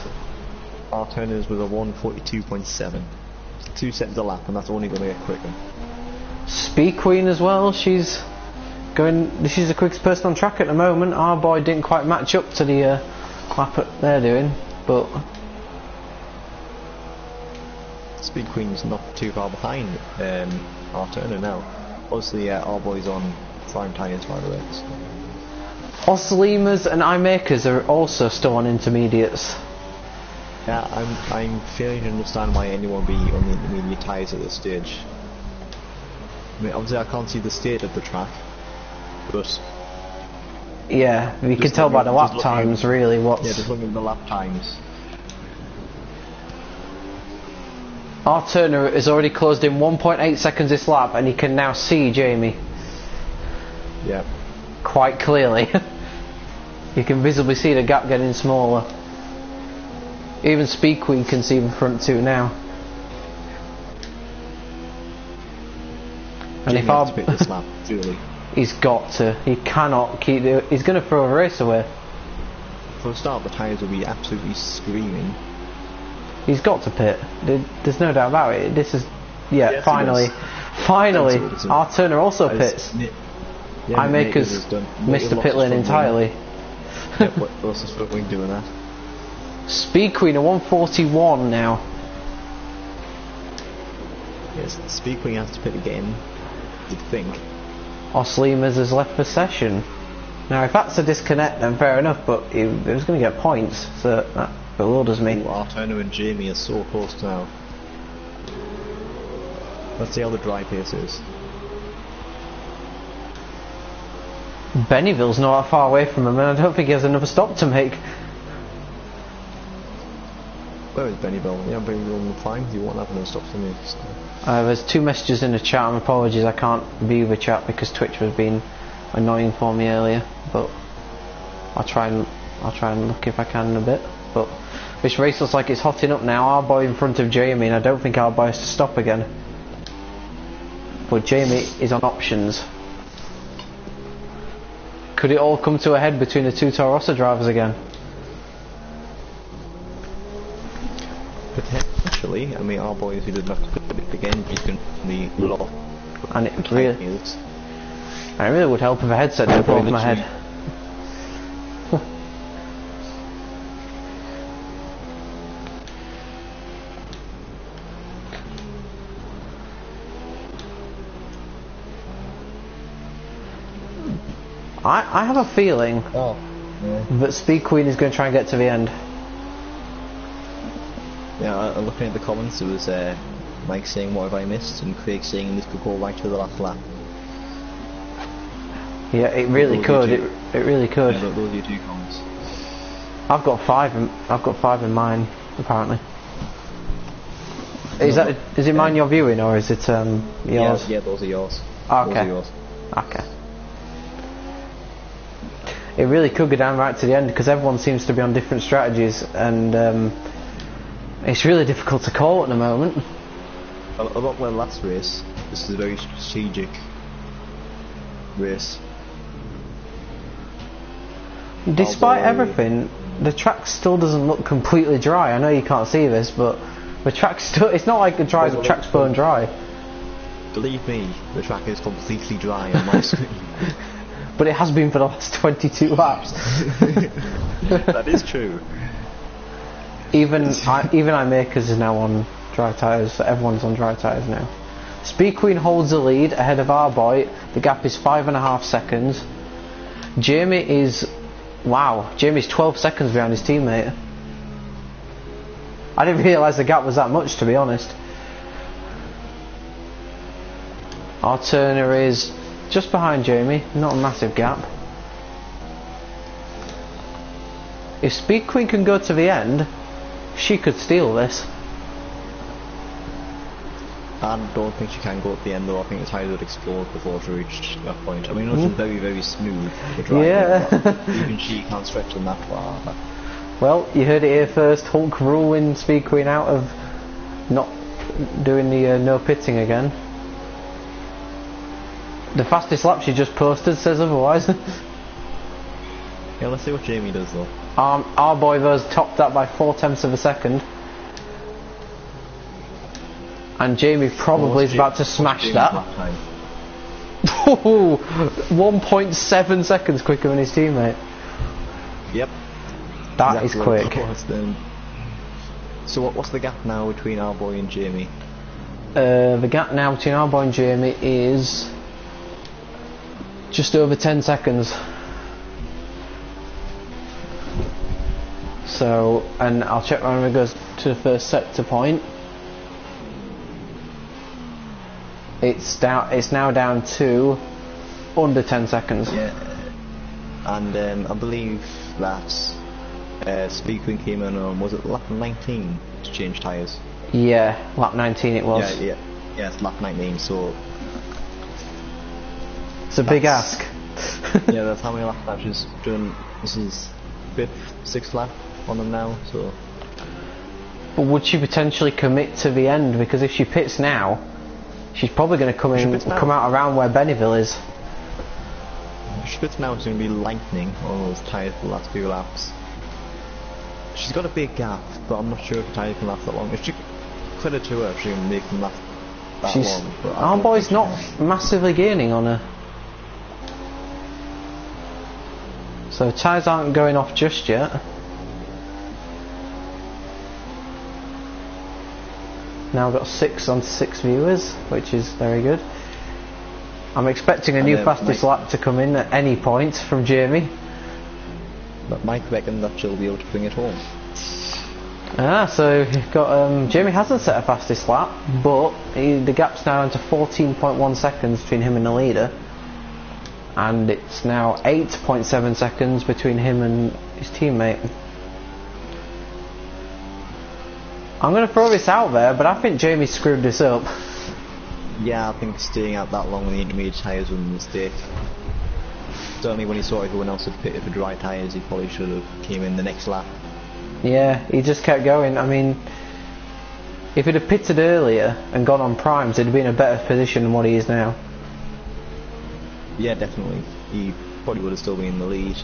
Our Turner's was a 1:42.7. 2 seconds a lap, and that's only going to get quicker. Speed Queen as well. She's the quickest person on track at the moment. Our boy didn't quite match up to the lap that they're doing, but Speed Queen's not too far behind our Turner now. Obviously, our boy's on prime tyres by the way. So. Oslimas and iMakers are also still on intermediates. Yeah, I'm failing to understand why anyone would be on the intermediate tyres at this stage. I mean, obviously I can't see the state of the track, but yeah, you can tell by the lap times really what's... Yeah, just looking at the lap times. Our Turner has already closed in 1.8 seconds this lap, and he can now see Jamie. Yeah. Quite clearly. You can visibly see the gap getting smaller. Even Speed Queen can see the front two now. And if our this lap, really. He's got to. He cannot keep. He's going to throw a race away. For a start, the tyres will be absolutely screaming. He's got to pit. There's no doubt about it. This is, yeah. Yes, finally, our Turner also pits. iMakers missed the pit lane entirely. Yeah, what's the wing doing that? Speed Queen a 141 now. Yes, Speed Queen has to pit again, you'd think. Oslimas has left the session. Now if that's a disconnect then fair enough, but he was going to get points, so that bewilders me. Ooh, our Turner and Jamie are so close now. Let's see how the dry pace is. Bennyville's not that far away from him, and I don't think he has another stop to make. Where is Bennyville? Yeah, Bennyville will fine. He won't have no stops to make. So. There's 2 messages in the chat, and apologies I can't view the chat because Twitch was being annoying for me earlier, but I'll try and look if I can in a bit. But this race looks like it's hotting up now. Our boy in front of Jamie, and I don't think our boy has to stop again. But Jamie is on options. Could it all come to a head between the 2 Toro Rosso drivers again? Potentially. I mean, our boy, if he didn't have to put it again, he's going to be a lot. And it really would help if a headset didn't fall off my head. I have a feeling that Speed Queen is going to try and get to the end. Yeah, looking at the comments, there was Mike saying what have I missed, and Craig saying this could go right to the last lap. Yeah, it really could. It really could. Yeah, those are your 2 comments. I've got 5 in mine apparently. Is it mine you're viewing, or is it yours? Yeah, those are yours. Okay. Those are yours. Okay. It really could go down right to the end because everyone seems to be on different strategies, and it's really difficult to call at the moment. A lot like last race, this is a very strategic race. Despite everything, the track still doesn't look completely dry. I know you can't see this, but the track's still, it's not like the track's bone dry. Believe me, the track is completely dry on my screen. But it has been for the last 22 laps. That is true. Even iMakers is now on dry tyres, so everyone's on dry tyres now. Speed Queen holds the lead ahead of our boy. The gap is 5.5 seconds. Jamie is Wow, Jamie's 12 seconds behind his teammate. I didn't realise the gap was that much, to be honest. Our Turner is just behind Jamie, not a massive gap. If Speed Queen can go to the end, she could steal this. I don't think she can go at the end though. I think the tyres would explode before she reached that point. I mean, it was very, very smooth. Yeah. Even she can't stretch them that far. But well, you heard it here first. Hulk ruling Speed Queen out of not doing the no pitting again. The fastest lap she just posted says otherwise. Yeah, let's see what Jamie does though. Our boy tho's topped that by 0.4 of a second. And Jamie probably is about to smash that. 1.7 seconds quicker than his teammate. Yep. That is quick. So what's the gap now between our boy and Jamie? The gap now between our boy and Jamie is just over 10 seconds. So, and I'll check when it goes to the first sector point. It's now down to under 10 seconds. Yeah. And I believe that Speed Queen came in on, was it lap 19 to change tyres? Yeah, lap 19 it was. Yeah, it's lap 19, so it's a big ask. Yeah, that's how many laps now she's doing. This is 5th, 6th lap on them now, so. But would she potentially commit to the end? Because if she pits now, she's probably going to come out around where Bennyville is. If she pits now, it's going to be lightning on those tyres for the last few laps. She's got a big gap, but I'm not sure if the tyre can last that long. If she credit to her, if she can make them last that long. Our boy's not massively gaining on her. So tyres aren't going off just yet. Now we've got 6 on 6 viewers, which is very good. I'm expecting a new fastest lap to come in at any point from Jamie. But Mike reckons that she'll be able to bring it home. So you've got Jamie hasn't set a fastest lap, but the gap's now down to 14.1 seconds between him and the leader, and it's now 8.7 seconds between him and his teammate. I'm going to throw this out there, but I think Jamie screwed this up. Yeah, I think staying out that long on the intermediate tyres was a mistake. Certainly when he saw everyone else had pitted for dry tyres, he probably should have came in the next lap. Yeah, he just kept going. I mean, if he'd have pitted earlier and gone on primes, he'd have been in a better position than what he is now. Yeah, definitely. He probably would have still been in the lead.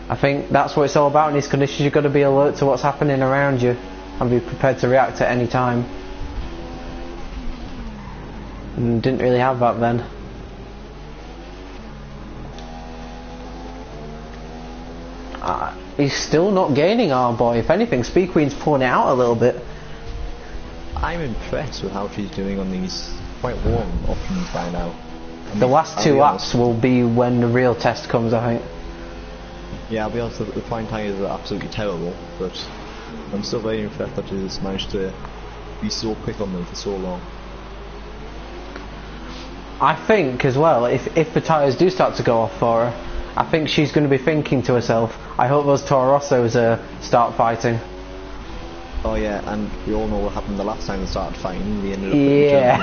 I think that's what it's all about in these conditions. You've got to be alert to what's happening around you and be prepared to react at any time. And didn't really have that then. He's still not gaining, our boy. If anything, Speed Queen's pulling it out a little bit. I'm impressed with how she's doing on these quite warm options by now. The last 2 laps will be when the real test comes, I think. Yeah, I'll be honest, the fine tyres are absolutely terrible, but I'm still very impressed that she's managed to be so quick on them for so long. I think as well, if the tyres do start to go off for her, I think she's going to be thinking to herself, I hope those Toro Rossos start fighting. Oh yeah, and we all know what happened the last time they started fighting. They ended up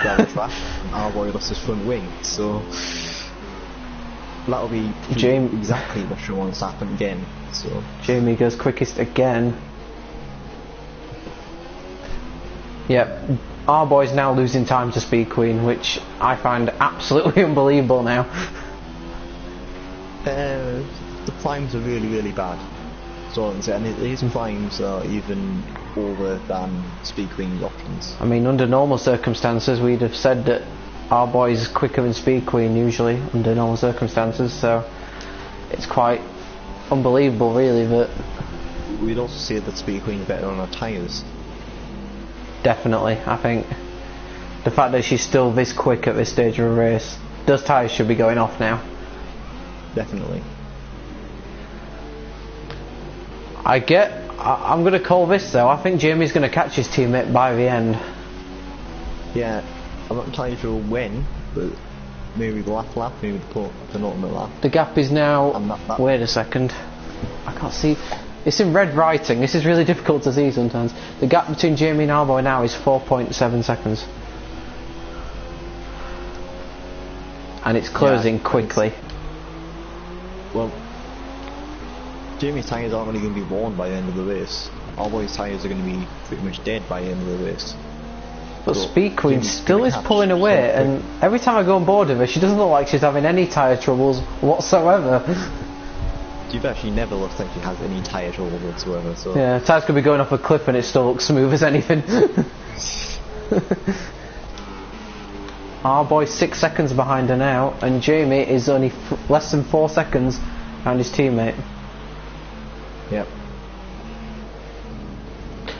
down the track, and our boy lost his front wing, so that'll be exactly what she wants to happen again. So Jamie goes quickest again. Yep, our boy's now losing time to Speed Queen, which I find absolutely unbelievable now. The climbs are really, really bad. So and his climbs are even over than Speed Queen's options. I mean, under normal circumstances, we'd have said that our boy's quicker than Speed Queen usually under normal circumstances. So it's quite unbelievable, really. That we'd also say that Speed Queen's better on her tyres. Definitely, I think the fact that she's still this quick at this stage of a race, those tyres should be going off now. definitely. I'm going to call this though. I think Jamie's going to catch his teammate by the end. Yeah, I'm not entirely sure when, but maybe the last lap, maybe the penultimate lap. The gap is now... Wait a second. I can't see... It's in red writing. This is really difficult to see sometimes. The gap between Jamie and Arboy now is 4.7 seconds. And it's closing quickly. Well, Jamie's tyres aren't really going to be worn by the end of the race. Arboy's tyres are going to be pretty much dead by the end of the race. But Speed Queen still is pulling away, and every time I go on board with her, she doesn't look like she's having any tyre troubles whatsoever. You've actually never looked like she has any tyre trouble whatsoever. So. Yeah, tyres could be going off a cliff and it still looks smooth as anything. Arboy's 6 seconds behind her now, and Jamie is only less than 4 seconds behind his teammate. Yep.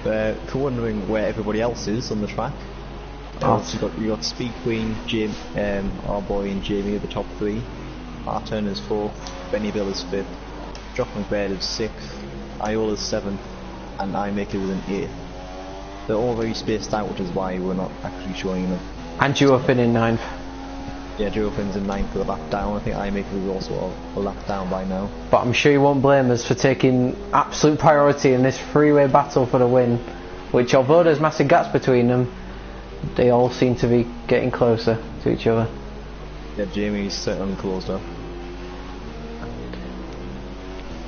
For wondering where everybody else is on the track, you got Speed Queen, Arboy and Jamie are the top 3. R Turner's 4th, Bennyville is 5th, Jock McBaird is 6th, Iola's 7th, and iMaker is in 8th. They're all very spaced out, which is why we're not actually showing them. And Duofin in 9th. Yeah, Duofin's in 9th with a lap down. I think iMaker is also a lap down by now. But I'm sure you won't blame us for taking absolute priority in this three-way battle for the win, which, although there's massive gaps between them, they all seem to be getting closer to each other. Yeah, Jamie's certainly closed up.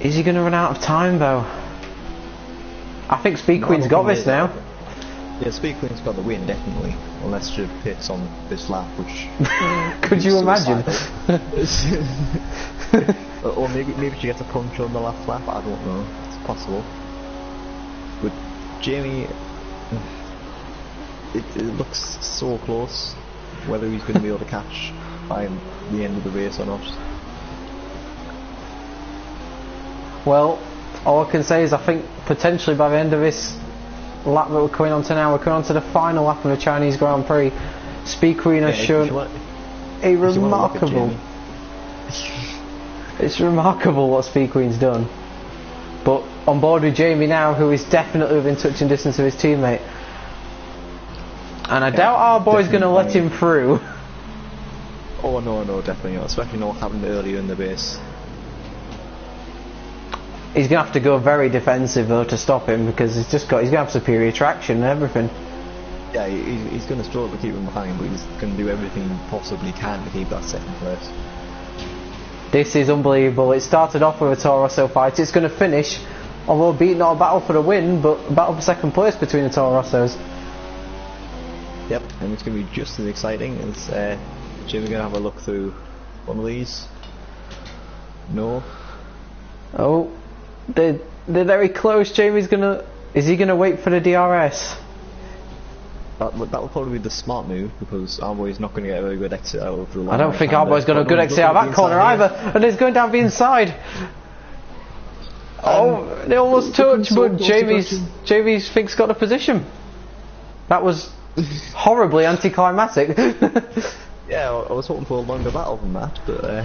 Is he going to run out of time though? I think Speed Queen's got this now. Yeah, Speed Queen's got the win, definitely. Unless she pits on this lap, which... Could you imagine? Or maybe she gets a punch on the last lap, I don't know. It's possible. But Jamie... It looks so close, whether he's going to be able to catch by the end of the race or not. Well, all I can say is I think potentially by the end of this lap that we're coming on to now, we're coming on to the final lap of the Chinese Grand Prix. Speed Queen has shown a remarkable... It's remarkable what Speed Queen's done. But on board with Jamie now, who is definitely within touching distance of his teammate. And I doubt our boy's going to let him through. Oh no, definitely not. Especially not what happened earlier in the race. He's going to have to go very defensive though to stop him, because he's going to have superior traction and everything. Yeah, he's going to struggle to keep him behind, but he's going to do everything he possibly can to keep that second place. This is unbelievable. It started off with a Toro Rosso fight. It's going to finish, although beat not a battle for the win, but a battle for second place between the Toro Rossos. Yep, and it's going to be just as exciting as Jim's going to have a look through one of these. No. Oh, they're very close. Jamie's gonna... Is he gonna wait for the DRS? That'll probably be the smart move, because Arboy's not going to get a very good exit out of the line. I don't think Arboy's got a good exit out of that corner either, and he's going down the inside. Oh, they almost touched, but Jamie's Fig's got a position. That was horribly anticlimactic. Yeah, I was hoping for a longer battle than that, but...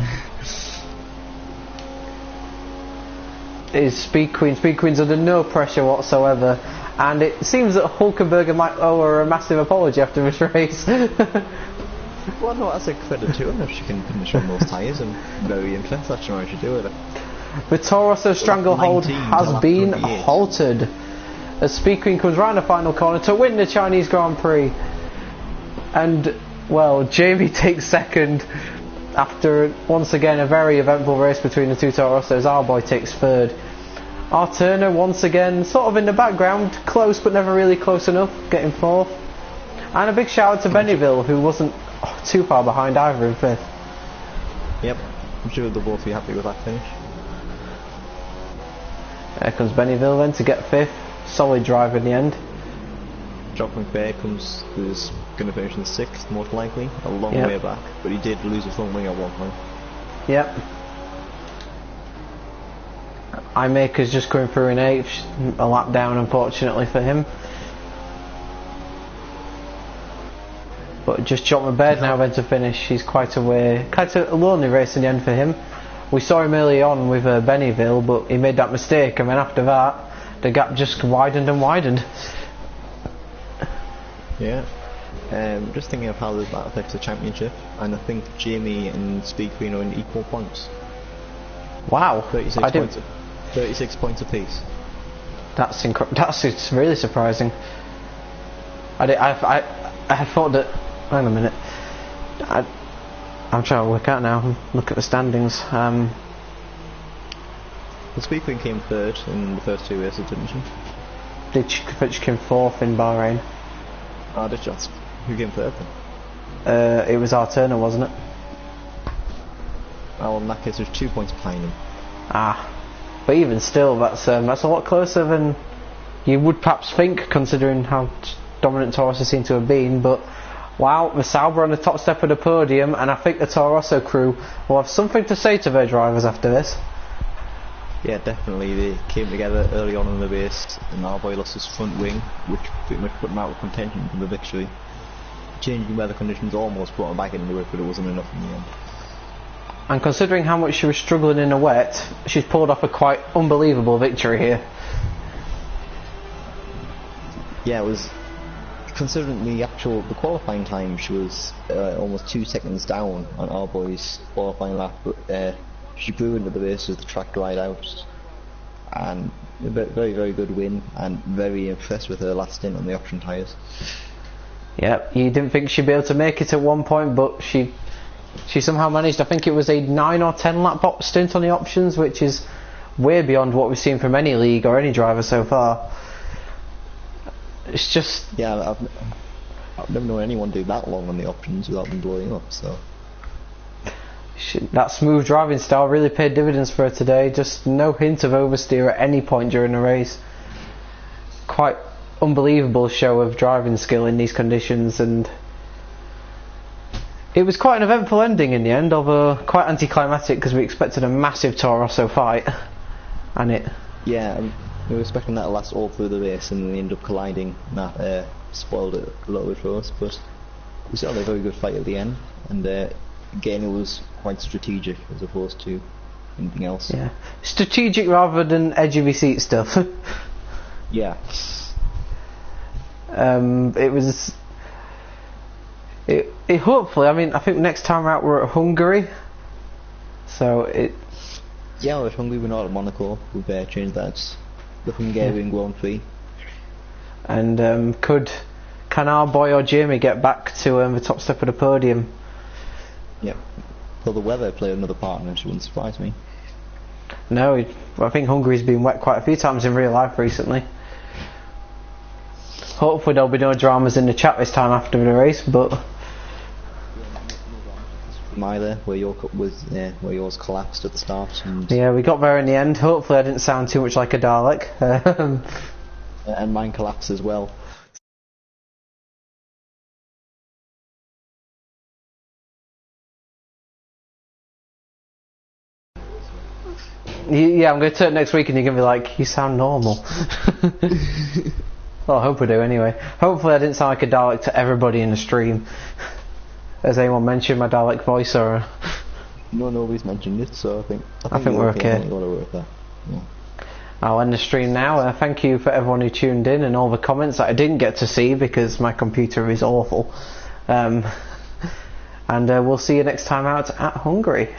Is Speed Queen. Speed Queen's under no pressure whatsoever, and it seems that Hulkenberger might owe her a massive apology after this race. Well, no, that's a credit to her if she can finish on those tyres. I'm very impressed that she managed to do it. The Toro Rosso stranglehold has been halted as Speed Queen comes round the final corner to win the Chinese Grand Prix. And, well, Jamie takes second after, once again, a very eventful race between the two Toro Rossos. Arboy takes third. R Turner, once again, sort of in the background, close but never really close enough, getting fourth. And a big shout out to Bennyville, who wasn't too far behind either in fifth. Yep, I'm sure they'll both be happy with that finish. There comes Bennyville then to get fifth. Solid drive in the end. Jock McBaird is going to finish in 6th, most likely, a long way back, but he did lose a front wing at one point. Yep. iMaker's just going through in 8th, a lap down unfortunately for him. But just Jock McBaird now then to finish. He's quite a lonely race in the end for him. we saw him early on with Bennyville, but he made that mistake, and then after that, the gap just widened and widened. Yeah. Just thinking of how that affects the championship, and I think Jamie and Speed Queen are in equal points. Wow, 36 points apiece. It's really surprising. I thought that. Hang on a minute. I'm trying to work out now. Look at the standings. The Speed Queen came third in the first 2 races, didn't she? But she came fourth in Bahrain. Oh, did she? Who came third then? It was our Turner, wasn't it? Oh, well, in that case, there's 2 points behind him. Ah, but even still, that's a lot closer than you would perhaps think, considering how dominant Tauruses seem to have been. But wow, the Sauber on the top step of the podium, and I think the Toro Rosso crew will have something to say to their drivers after this. Yeah, definitely. They came together early on in the race, and Arboy lost his front wing, which pretty much put him out of contention for the victory. Changing weather conditions almost brought him back into it, but it wasn't enough in the end. And considering how much she was struggling in the wet, she's pulled off a quite unbelievable victory here. Yeah, it was, considering the qualifying time, she was almost 2 seconds down on Arboy's qualifying lap, but she grew into the race with the track dried out, and a very, very good win, and very impressed with her last stint on the option tyres. Yeah, you didn't think she'd be able to make it at one point, but she somehow managed. I think it was a 9 or 10 lap stint on the options, which is way beyond what we've seen from any league or any driver so far. It's just... Yeah, I've never known anyone do that long on the options without them blowing up, so... That smooth driving style really paid dividends for her today. Just no hint of oversteer at any point during the race. Quite unbelievable show of driving skill in these conditions, and it was quite an eventful ending in the end, although quite anticlimactic because we expected a massive Toro Rosso fight, and it... Yeah, we were expecting that to last all through the race, and we ended up colliding, and that spoiled it a little bit for us, but we still had a very good fight at the end, and again it was quite strategic as opposed to anything else. Yeah, strategic rather than edge of your seat stuff. Yeah. It was... It hopefully, I mean, I think next time out we're at Hungary, so it... Yeah, we're at Hungary, we're not at Monaco. We've changed that. It's the Hungarian Grand Prix. And can our boy or Jamie get back to the top step of the podium? Yep. Well, the weather played another part in it, which wouldn't surprise me. No, I think Hungary's been wet quite a few times in real life recently. Hopefully there'll be no dramas in the chat this time after the race, but... Either where yours collapsed at the start, and yeah, we got there in the end. Hopefully I didn't sound too much like a Dalek. And mine collapsed as well. Yeah, I'm going to turn next week and you're going to be like, you sound normal. Well, I hope I do anyway. Hopefully I didn't sound like a Dalek to everybody in the stream. Has anyone mentioned my Dalek voice, or...? No, nobody's mentioned it, so I think we're okay. Yeah. I'll end the stream now. Thank you for everyone who tuned in and all the comments that I didn't get to see because my computer is awful. And we'll see you next time out at Hungary.